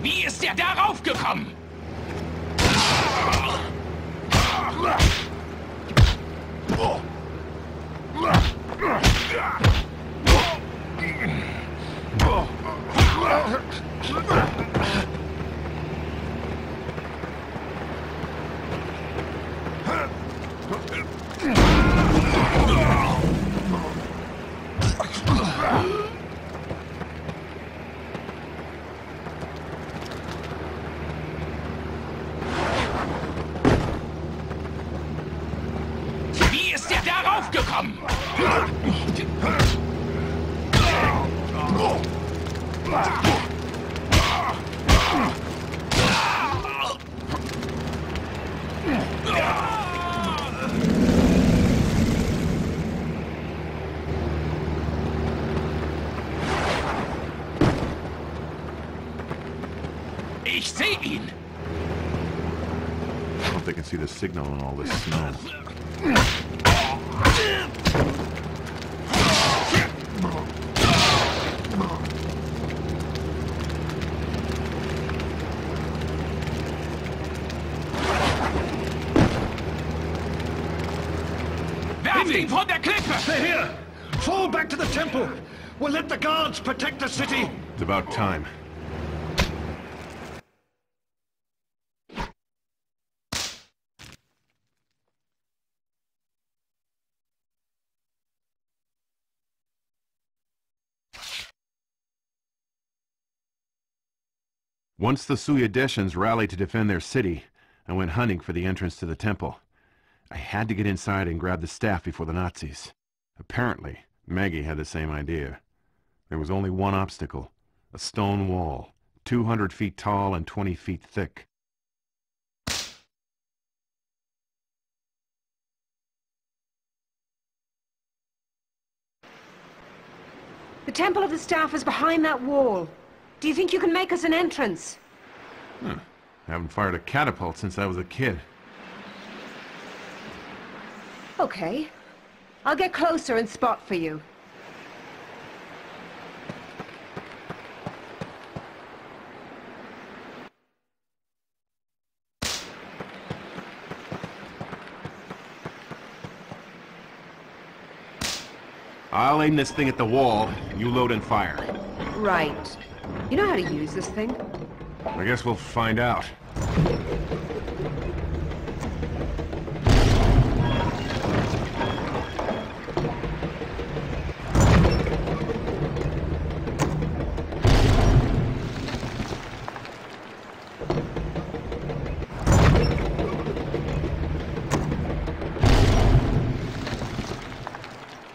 Wie ist der darauf gekommen? Wie ist der darauf gekommen? Ich sehe ihn! I don't think they can see the signal in all this snow. Werft ihn von der Klippe! They're here! Fall back to the temple! We'll let the guards protect the city! It's about time. Once the Suyadeshans rallied to defend their city, I went hunting for the entrance to the temple. I had to get inside and grab the staff before the Nazis. Apparently, Maggie had the same idea. There was only one obstacle, a stone wall, 200 feet tall and 20 feet thick. The Temple of the Staff is behind that wall. Do you think you can make us an entrance? Haven't fired a catapult since I was a kid. Okay. I'll get closer and spot for you. I'll aim this thing at the wall, and you load and fire. Right. You know how to use this thing? I guess we'll find out.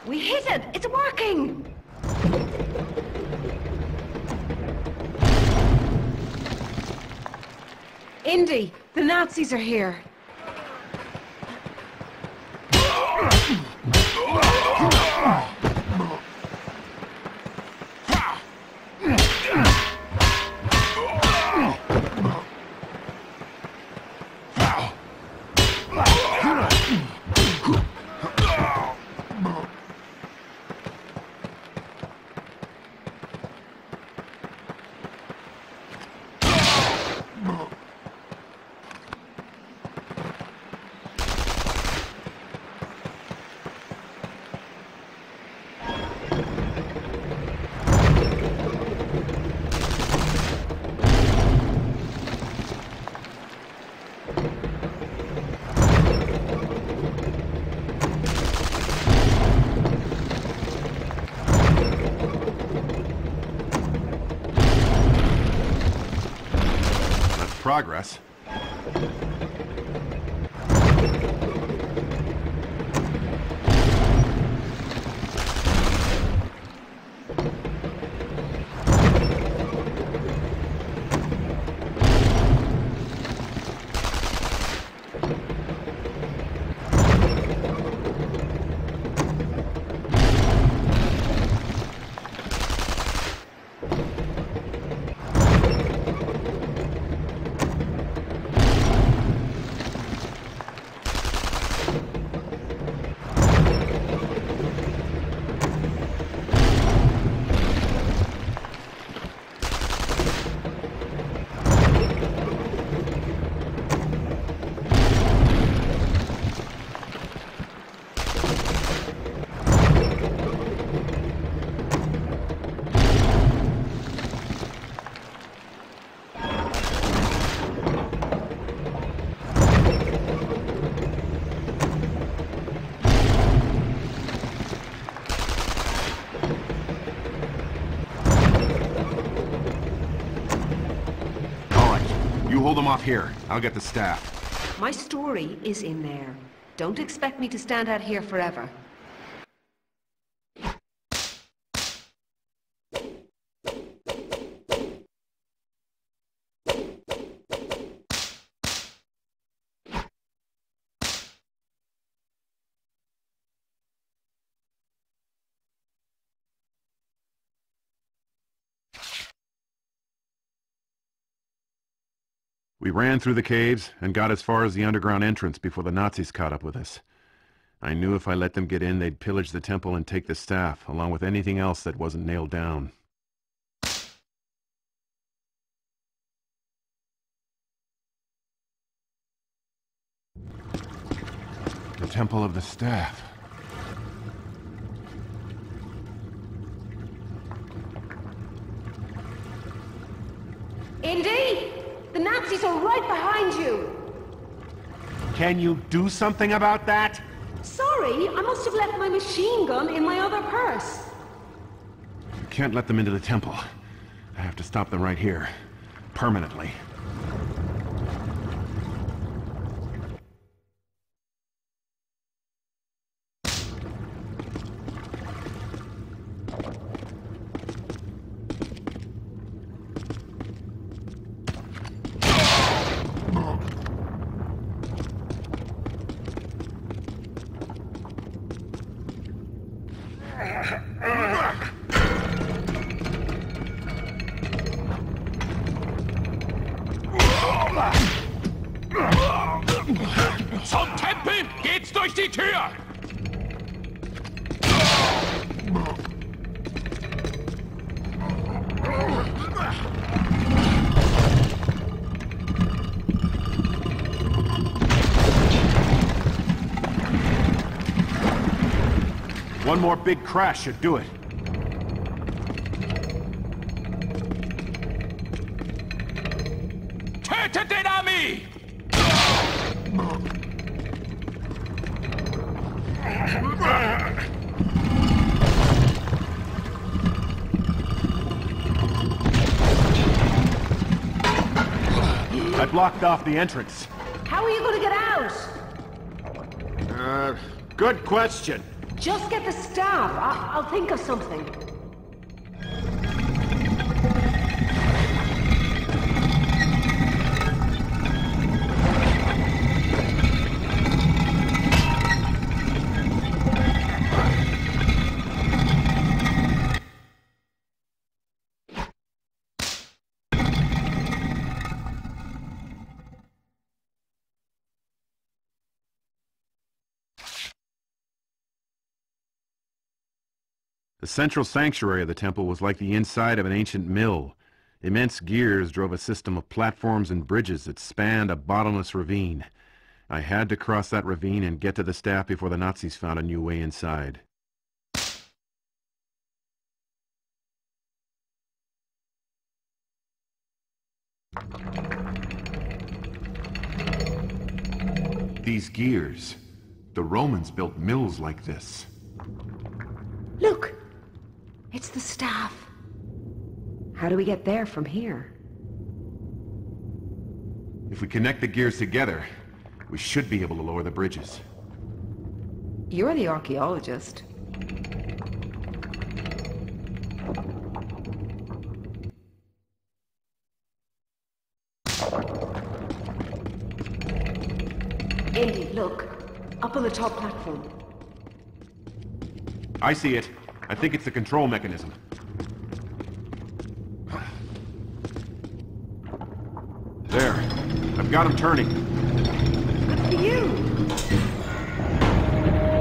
We hit it! It's working! Indy, the Nazis are here. Progress. Hold them off here. I'll get the staff. My story is in there. Don't expect me to stand out here forever. We ran through the caves and got as far as the underground entrance before the Nazis caught up with us. I knew if I let them get in, they'd pillage the temple and take the staff, along with anything else that wasn't nailed down. The Temple of the Staff. Indy! The Nazis are right behind you! Can you do something about that? Sorry, I must have left my machine gun in my other purse. I can't let them into the temple. I have to stop them right here. Permanently. Zum Tempel geht's durch die Tür! One more big crash should do it. me! I blocked off the entrance. How are you going to get out? Good question. Just get the staff. I'll think of something. The central sanctuary of the temple was like the inside of an ancient mill. Immense gears drove a system of platforms and bridges that spanned a bottomless ravine. I had to cross that ravine and get to the staff before the Nazis found a new way inside. These gears. The Romans built mills like this. Look! It's the staff. How do we get there from here? If we connect the gears together, we should be able to lower the bridges. You're the archaeologist. Indy, look. Up on the top platform. I see it. I think it's the control mechanism. There. I've got him turning. Good for you.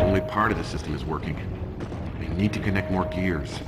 Only part of the system is working. We need to connect more gears.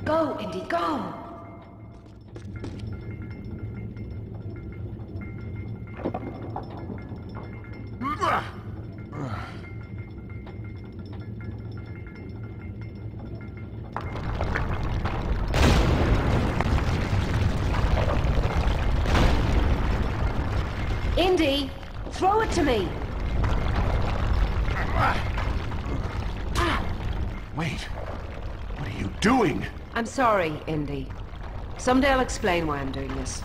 Go, Indy, go! Indy, throw it to me! Wait, what are you doing? I'm sorry, Indy. Someday I'll explain why I'm doing this.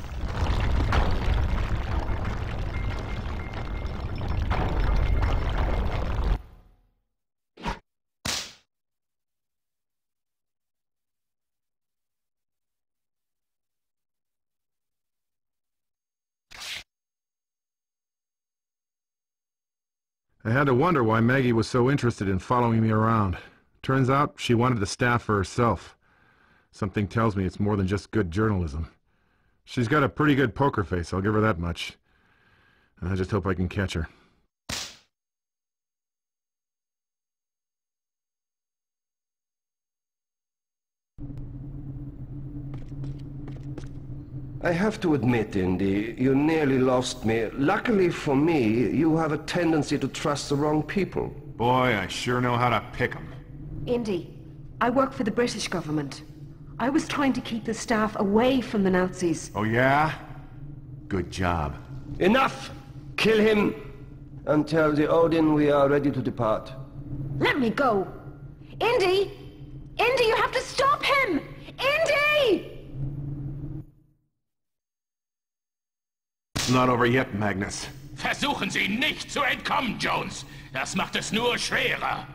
I had to wonder why Maggie was so interested in following me around. Turns out she wanted the staff for herself. Something tells me it's more than just good journalism. She's got a pretty good poker face, I'll give her that much. I just hope I can catch her. I have to admit, Indy, you nearly lost me. Luckily for me, you have a tendency to trust the wrong people. Boy, I sure know how to pick 'em. Indy, I work for the British government. I was trying to keep the staff away from the Nazis. Oh yeah? Good job. Enough! Kill him! And tell the Odin we are ready to depart. Let me go! Indy! Indy, you have to stop him! Indy! It's not over yet, Magnus. Versuchen Sie nicht zu entkommen, Jones. Das macht es nur schwerer.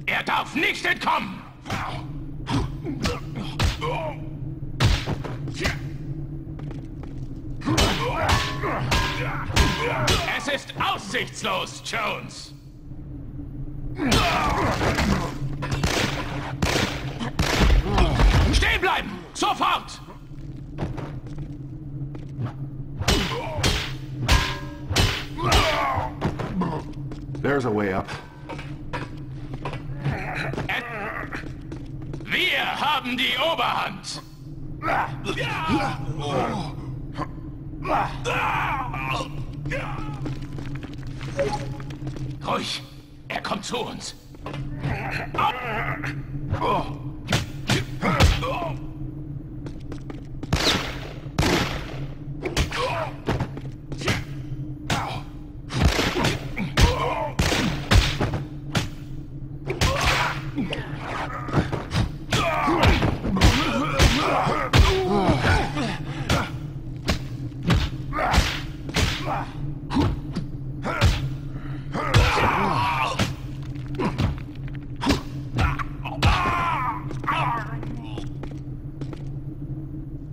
Er darf nicht entkommen! Es ist aussichtslos, Jones! Stehen bleiben! Sofort! There's a way up. Wir haben die Oberhand! Ruhig! Er kommt zu uns!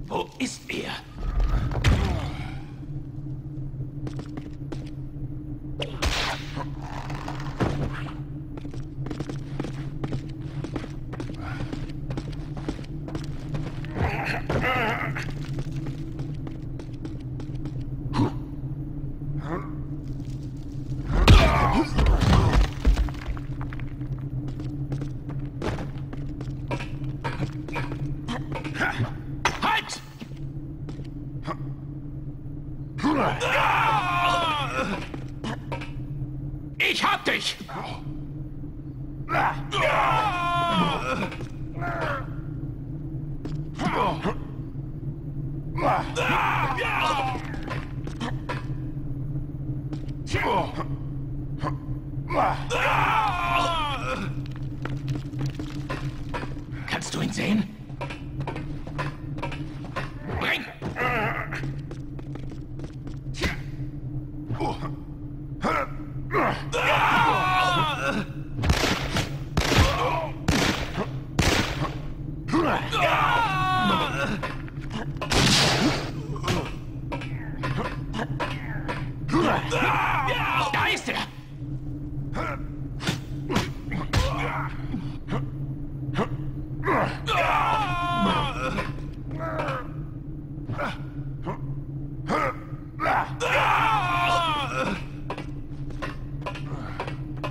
Wo ist er? Halt! Ich hab dich! Kannst du ihn sehen? Bring! Da ist er!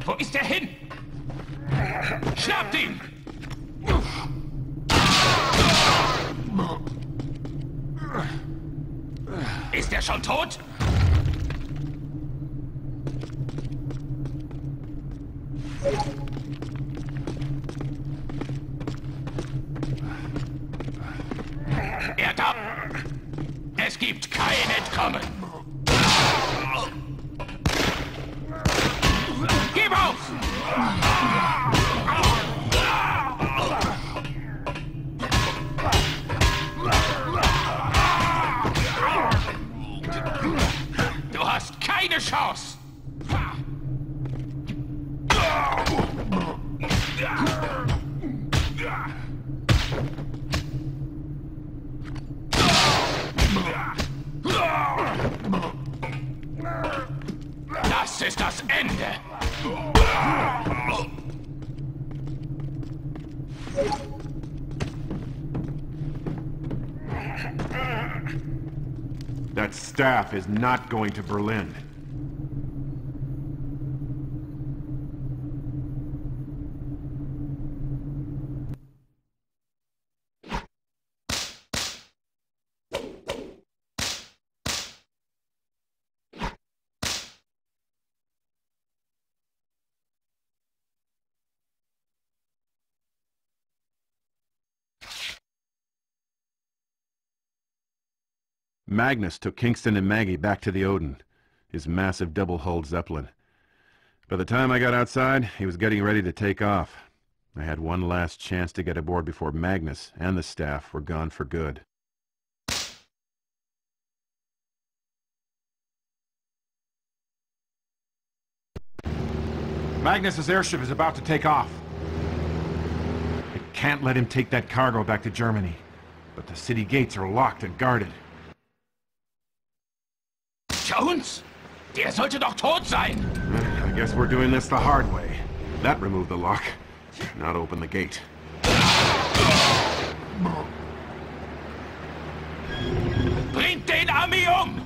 Wo ist er hin? Schnappt ihn! Ist er schon tot? Er da! Es gibt kein Entkommen! Gib auf! Du hast keine Chance! Das ist das Ende! That staff is not going to Berlin. Magnus took Kingston and Maggie back to the Odin, his massive double-hulled Zeppelin. By the time I got outside, he was getting ready to take off. I had one last chance to get aboard before Magnus and the staff were gone for good. Magnus's airship is about to take off. I can't let him take that cargo back to Germany, but the city gates are locked and guarded. Jones? Der sollte doch tot sein! I guess we're doing this the hard way. That removed the lock, not open the gate. Bringt den Ami um!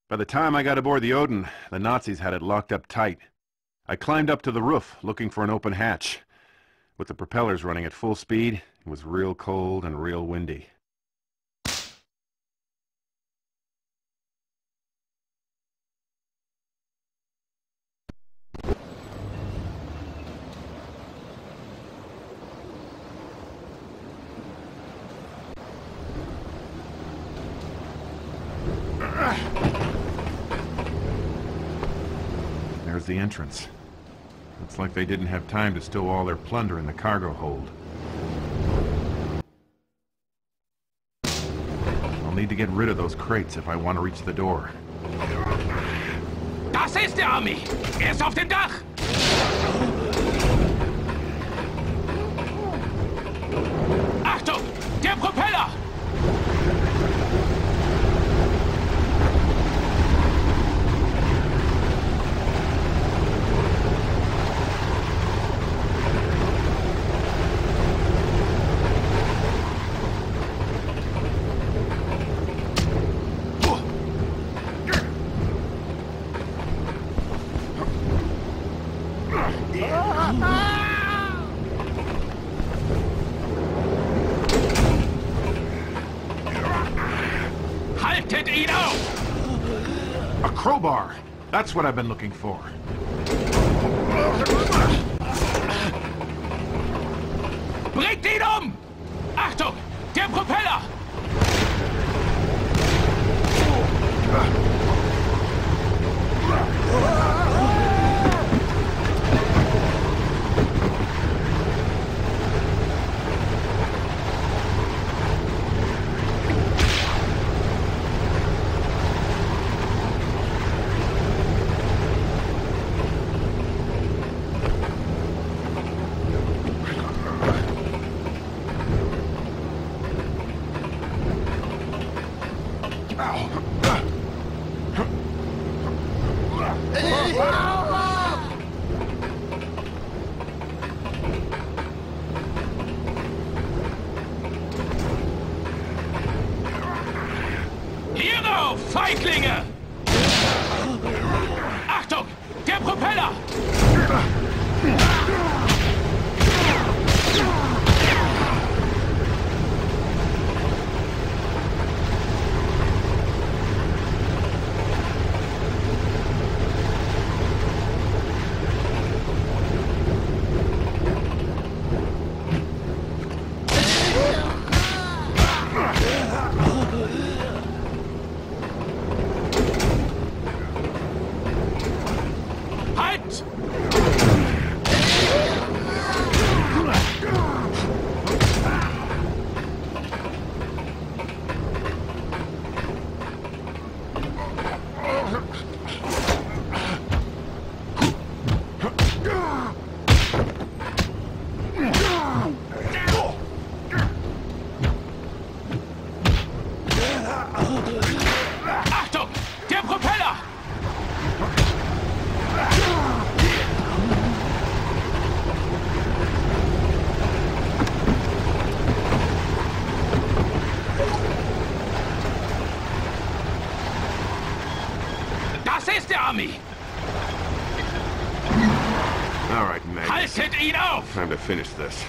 By the time I got aboard the Odin, the Nazis had it locked up tight. I climbed up to the roof, looking for an open hatch. With the propellers running at full speed, it was real cold and real windy. There's the entrance. Looks like they didn't have time to stow all their plunder in the cargo hold. I'll need to get rid of those crates if I want to reach the door. Das ist der Ami! Er ist auf dem Dach! Achtung! Der Propeller! Haltet ihn auf! A crowbar! That's what I've been looking for. Bringt ihn um! Achtung! Der Propeller! Hierauf, Feiglinge! Achtung, der Propeller! Halt! Was ist der Ami? All right, Magnus. Haltet ihn auf! Time to finish this.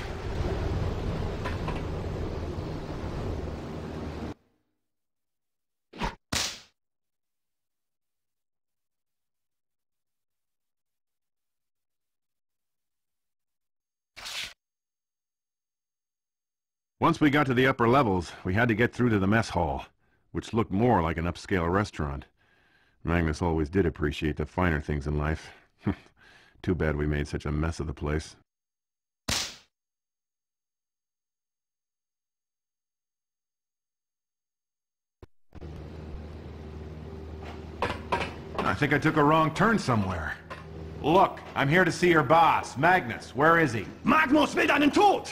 Once we got to the upper levels, we had to get through to the mess hall, which looked more like an upscale restaurant. Magnus always did appreciate the finer things in life. Too bad we made such a mess of the place. I think I took a wrong turn somewhere. Look, I'm here to see your boss, Magnus. Where is he? Magnus will deinen Tod!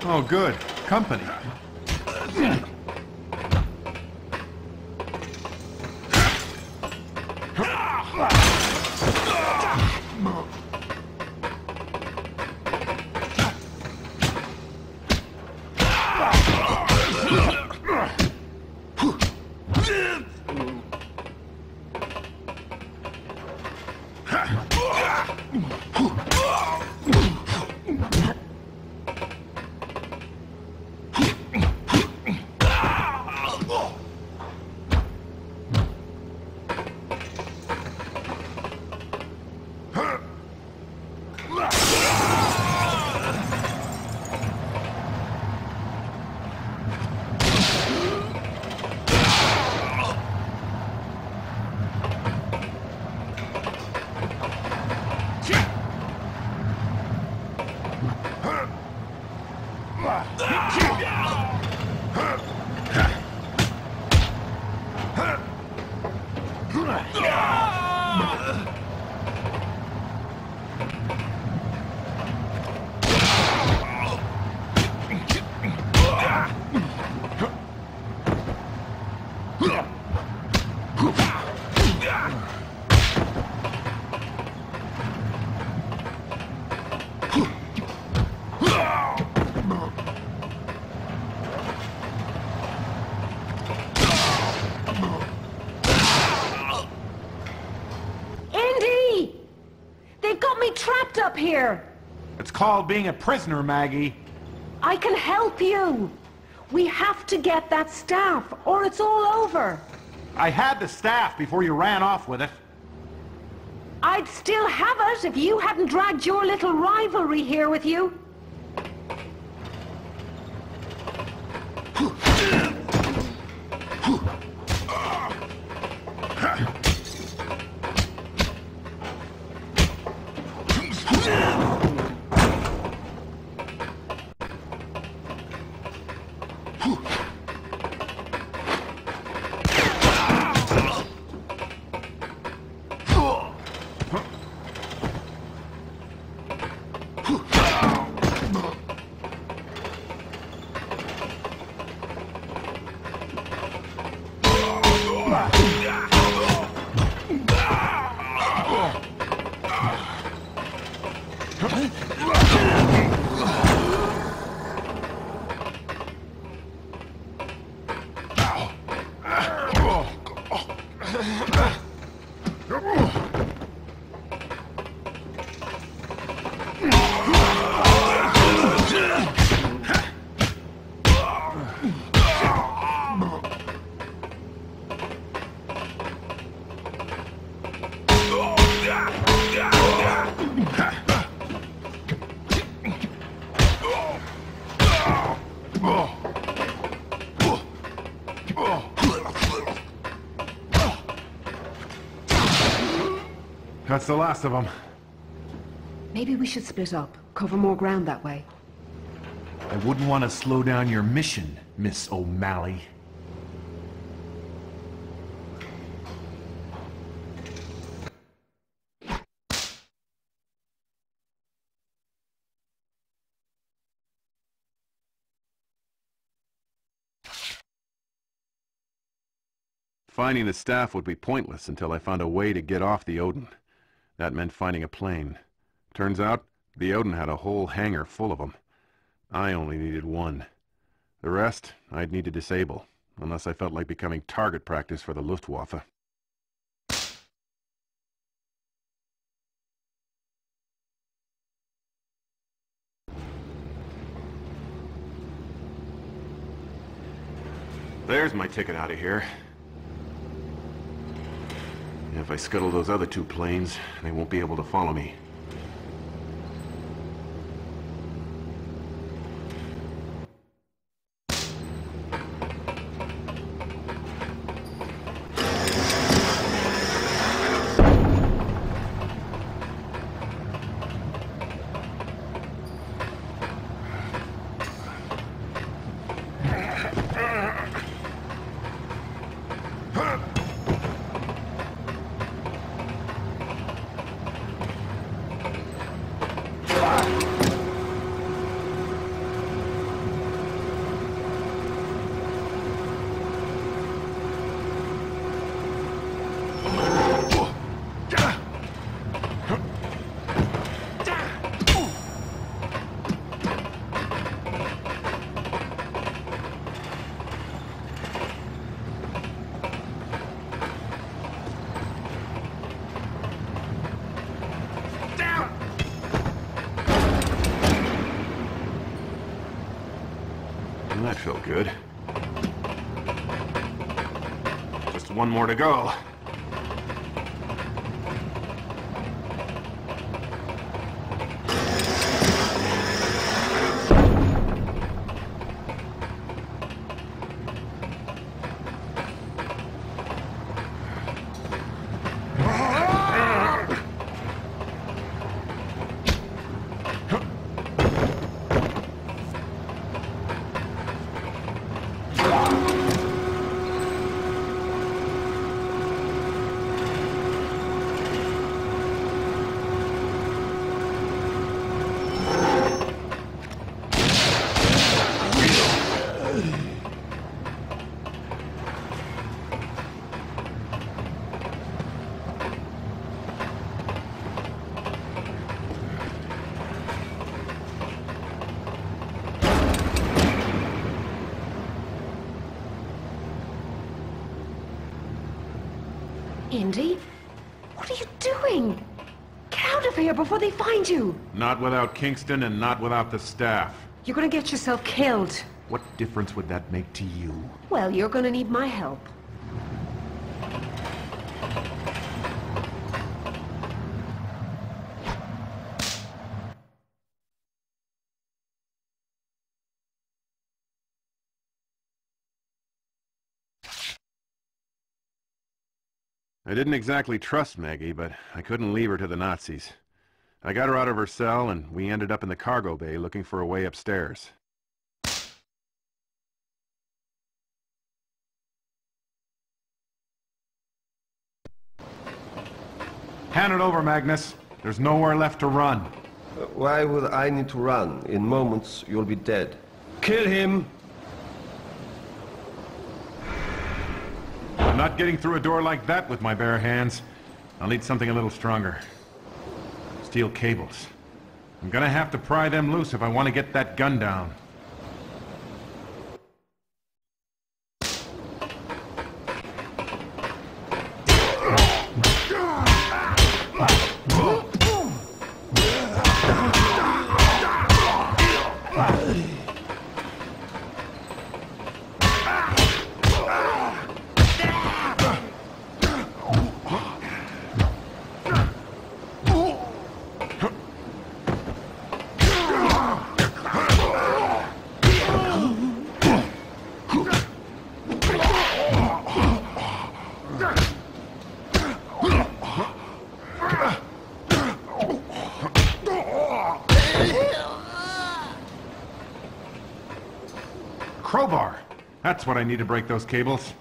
Oh, good. Company. Up here. It's called being a prisoner, Maggie. I can help you. We have to get that staff, or it's all over. I had the staff before you ran off with it. I'd still have it if you hadn't dragged your little rivalry here with you. That's the last of them. Maybe we should split up, cover more ground that way. I wouldn't want to slow down your mission, Miss O'Malley. Finding the staff would be pointless until I found a way to get off the Odin. That meant finding a plane. Turns out, the Odin had a whole hangar full of them. I only needed one. The rest, I'd need to disable, unless I felt like becoming target practice for the Luftwaffe. There's my ticket out of here. If I scuttle those other two planes, they won't be able to follow me. That felt good. Just one more to go. Indy? What are you doing? Get out of here before they find you! Not without Kingston and not without the staff. You're gonna get yourself killed. What difference would that make to you? Well, you're gonna need my help. I didn't exactly trust Maggie, but I couldn't leave her to the Nazis. I got her out of her cell, and we ended up in the cargo bay looking for a way upstairs. Hand it over, Magnus. There's nowhere left to run. Why would I need to run? In moments, you'll be dead. Kill him! I'm not getting through a door like that with my bare hands. I'll need something a little stronger. Steel cables. I'm gonna have to pry them loose if I want to get that gun down. Crowbar! That's what I need to break those cables.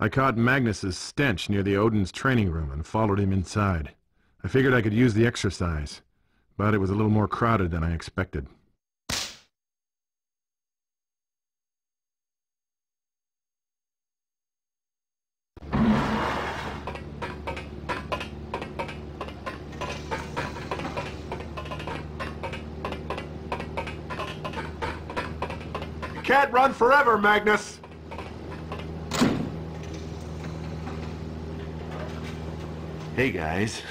I caught Magnus's stench near the Odin's training room and followed him inside. I figured I could use the exercise, but it was a little more crowded than I expected. You can't run forever, Magnus! Hey, guys.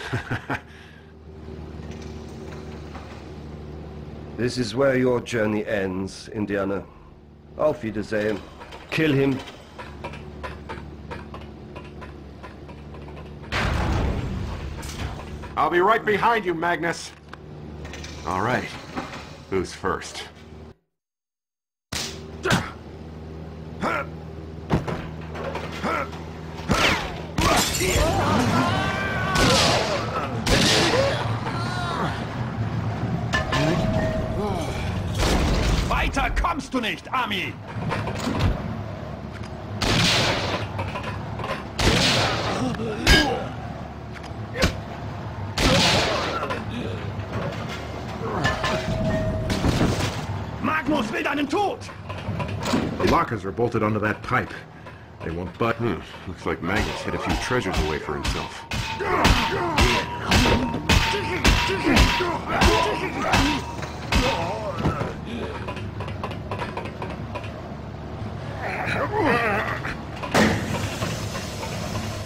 This is where your journey ends, Indiana. Auf Wiedersehen. Kill him. I'll be right behind you, Magnus. All right. Who's first? Weiter kommst du nicht, Ami! Magnus will deinen Tod! The lockers are bolted onto that pipe. They won't budge. Looks like Magnus hid a few treasures away for himself.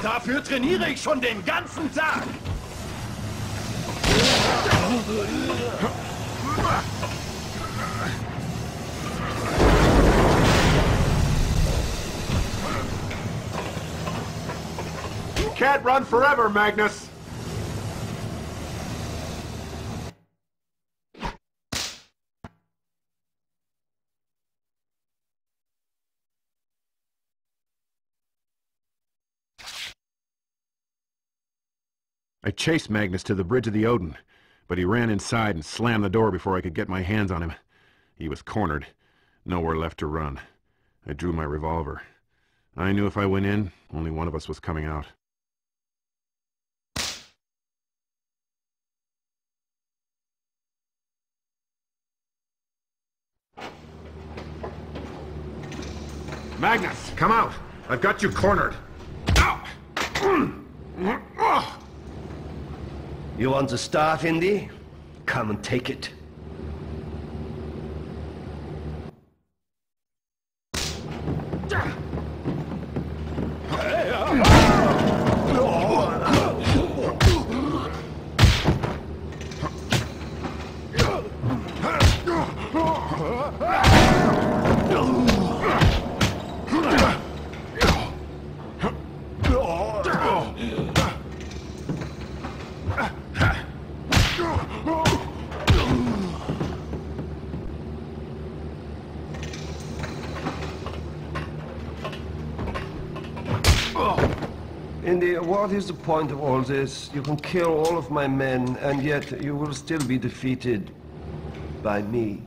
Dafür trainiere ich schon den ganzen Tag! You can't run forever, Magnus! I chased Magnus to the bridge of the Odin, but he ran inside and slammed the door before I could get my hands on him. He was cornered. Nowhere left to run. I drew my revolver. I knew if I went in, only one of us was coming out. Magnus, come out. I've got you cornered. You want the staff, Indy? Come and take it. Indy, what is the point of all this? You can kill all of my men, and yet you will still be defeated by me.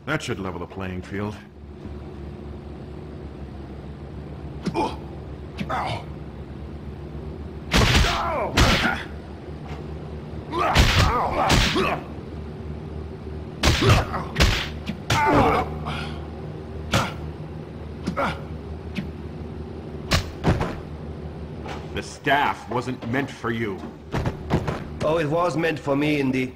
That should level the playing field. The staff wasn't meant for you. Oh, it was meant for me, Indy.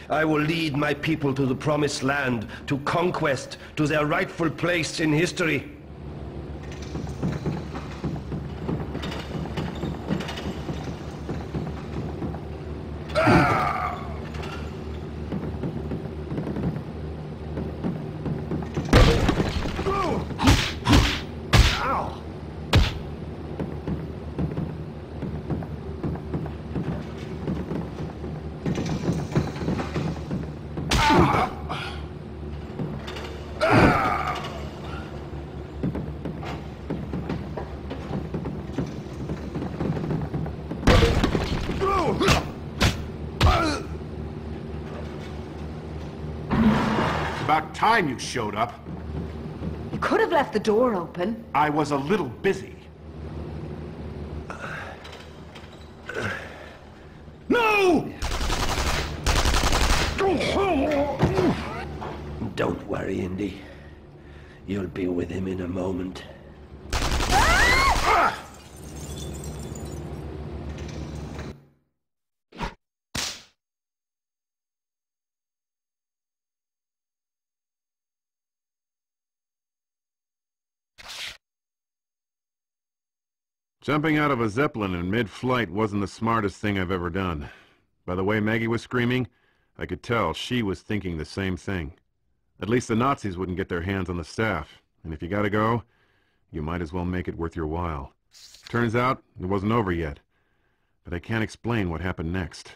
I will lead my people to the promised land, to conquest, to their rightful place in history. About time you showed up. You could have left the door open. I was a little busy. No! Don't worry, Indy. You'll be with him in a moment. Jumping out of a Zeppelin in mid-flight wasn't the smartest thing I've ever done. By the way Maggie was screaming, I could tell she was thinking the same thing. At least the Nazis wouldn't get their hands on the staff, and if you gotta go, you might as well make it worth your while. Turns out, it wasn't over yet, but I can't explain what happened next.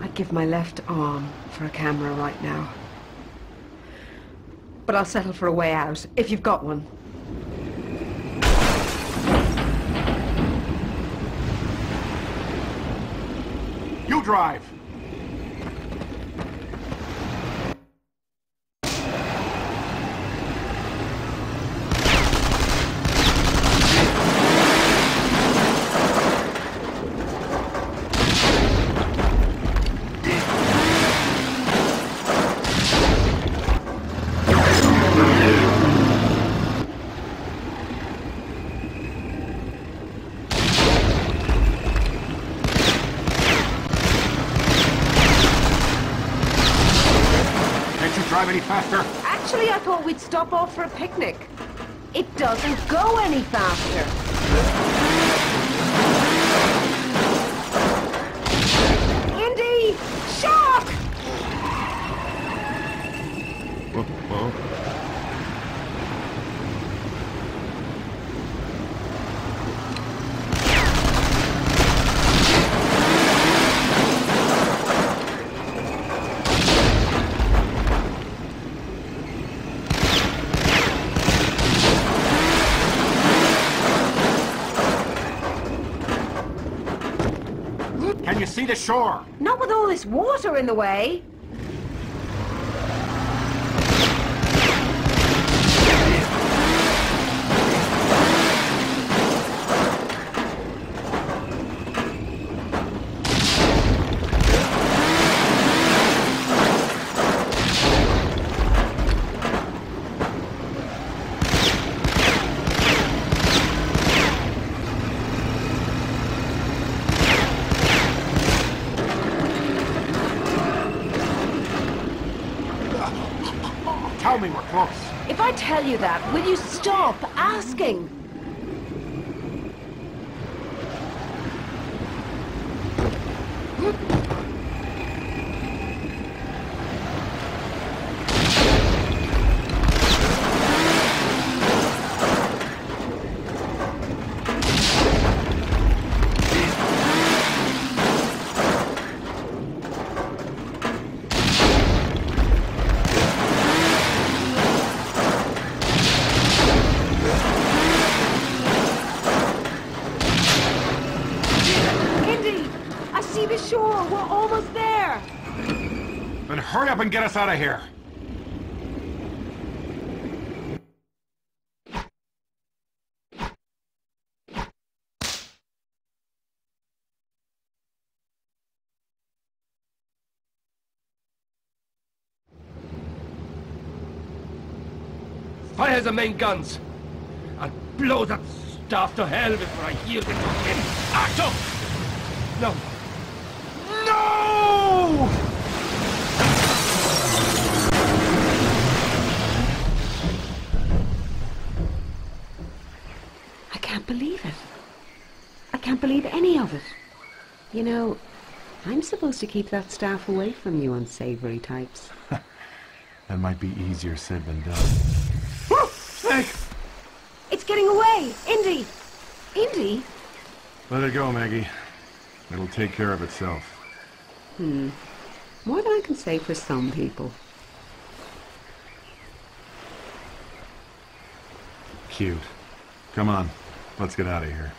I'd give my left arm for a camera right now. But I'll settle for a way out, if you've got one. You drive! Actually, Initially, I thought we'd stop off for a picnic. It doesn't go any faster. Indy! Shock! Whoa. Can you see the shore? Not with all this water in the way. Tell me we're close. If I tell you that, will you stop asking? Sure, we're almost there. Then hurry up and get us out of here. Fire the main guns. I'll blow that stuff to hell before I hear it again. Achtung! No. No! I can't believe it. I can't believe any of it. You know, I'm supposed to keep that staff away from you unsavory types. That might be easier said than done. Woo! Snake! It's getting away! Indy! Indy? Let it go, Maggie. It'll take care of itself. More than I can say for some people. Cute. Come on, let's get out of here.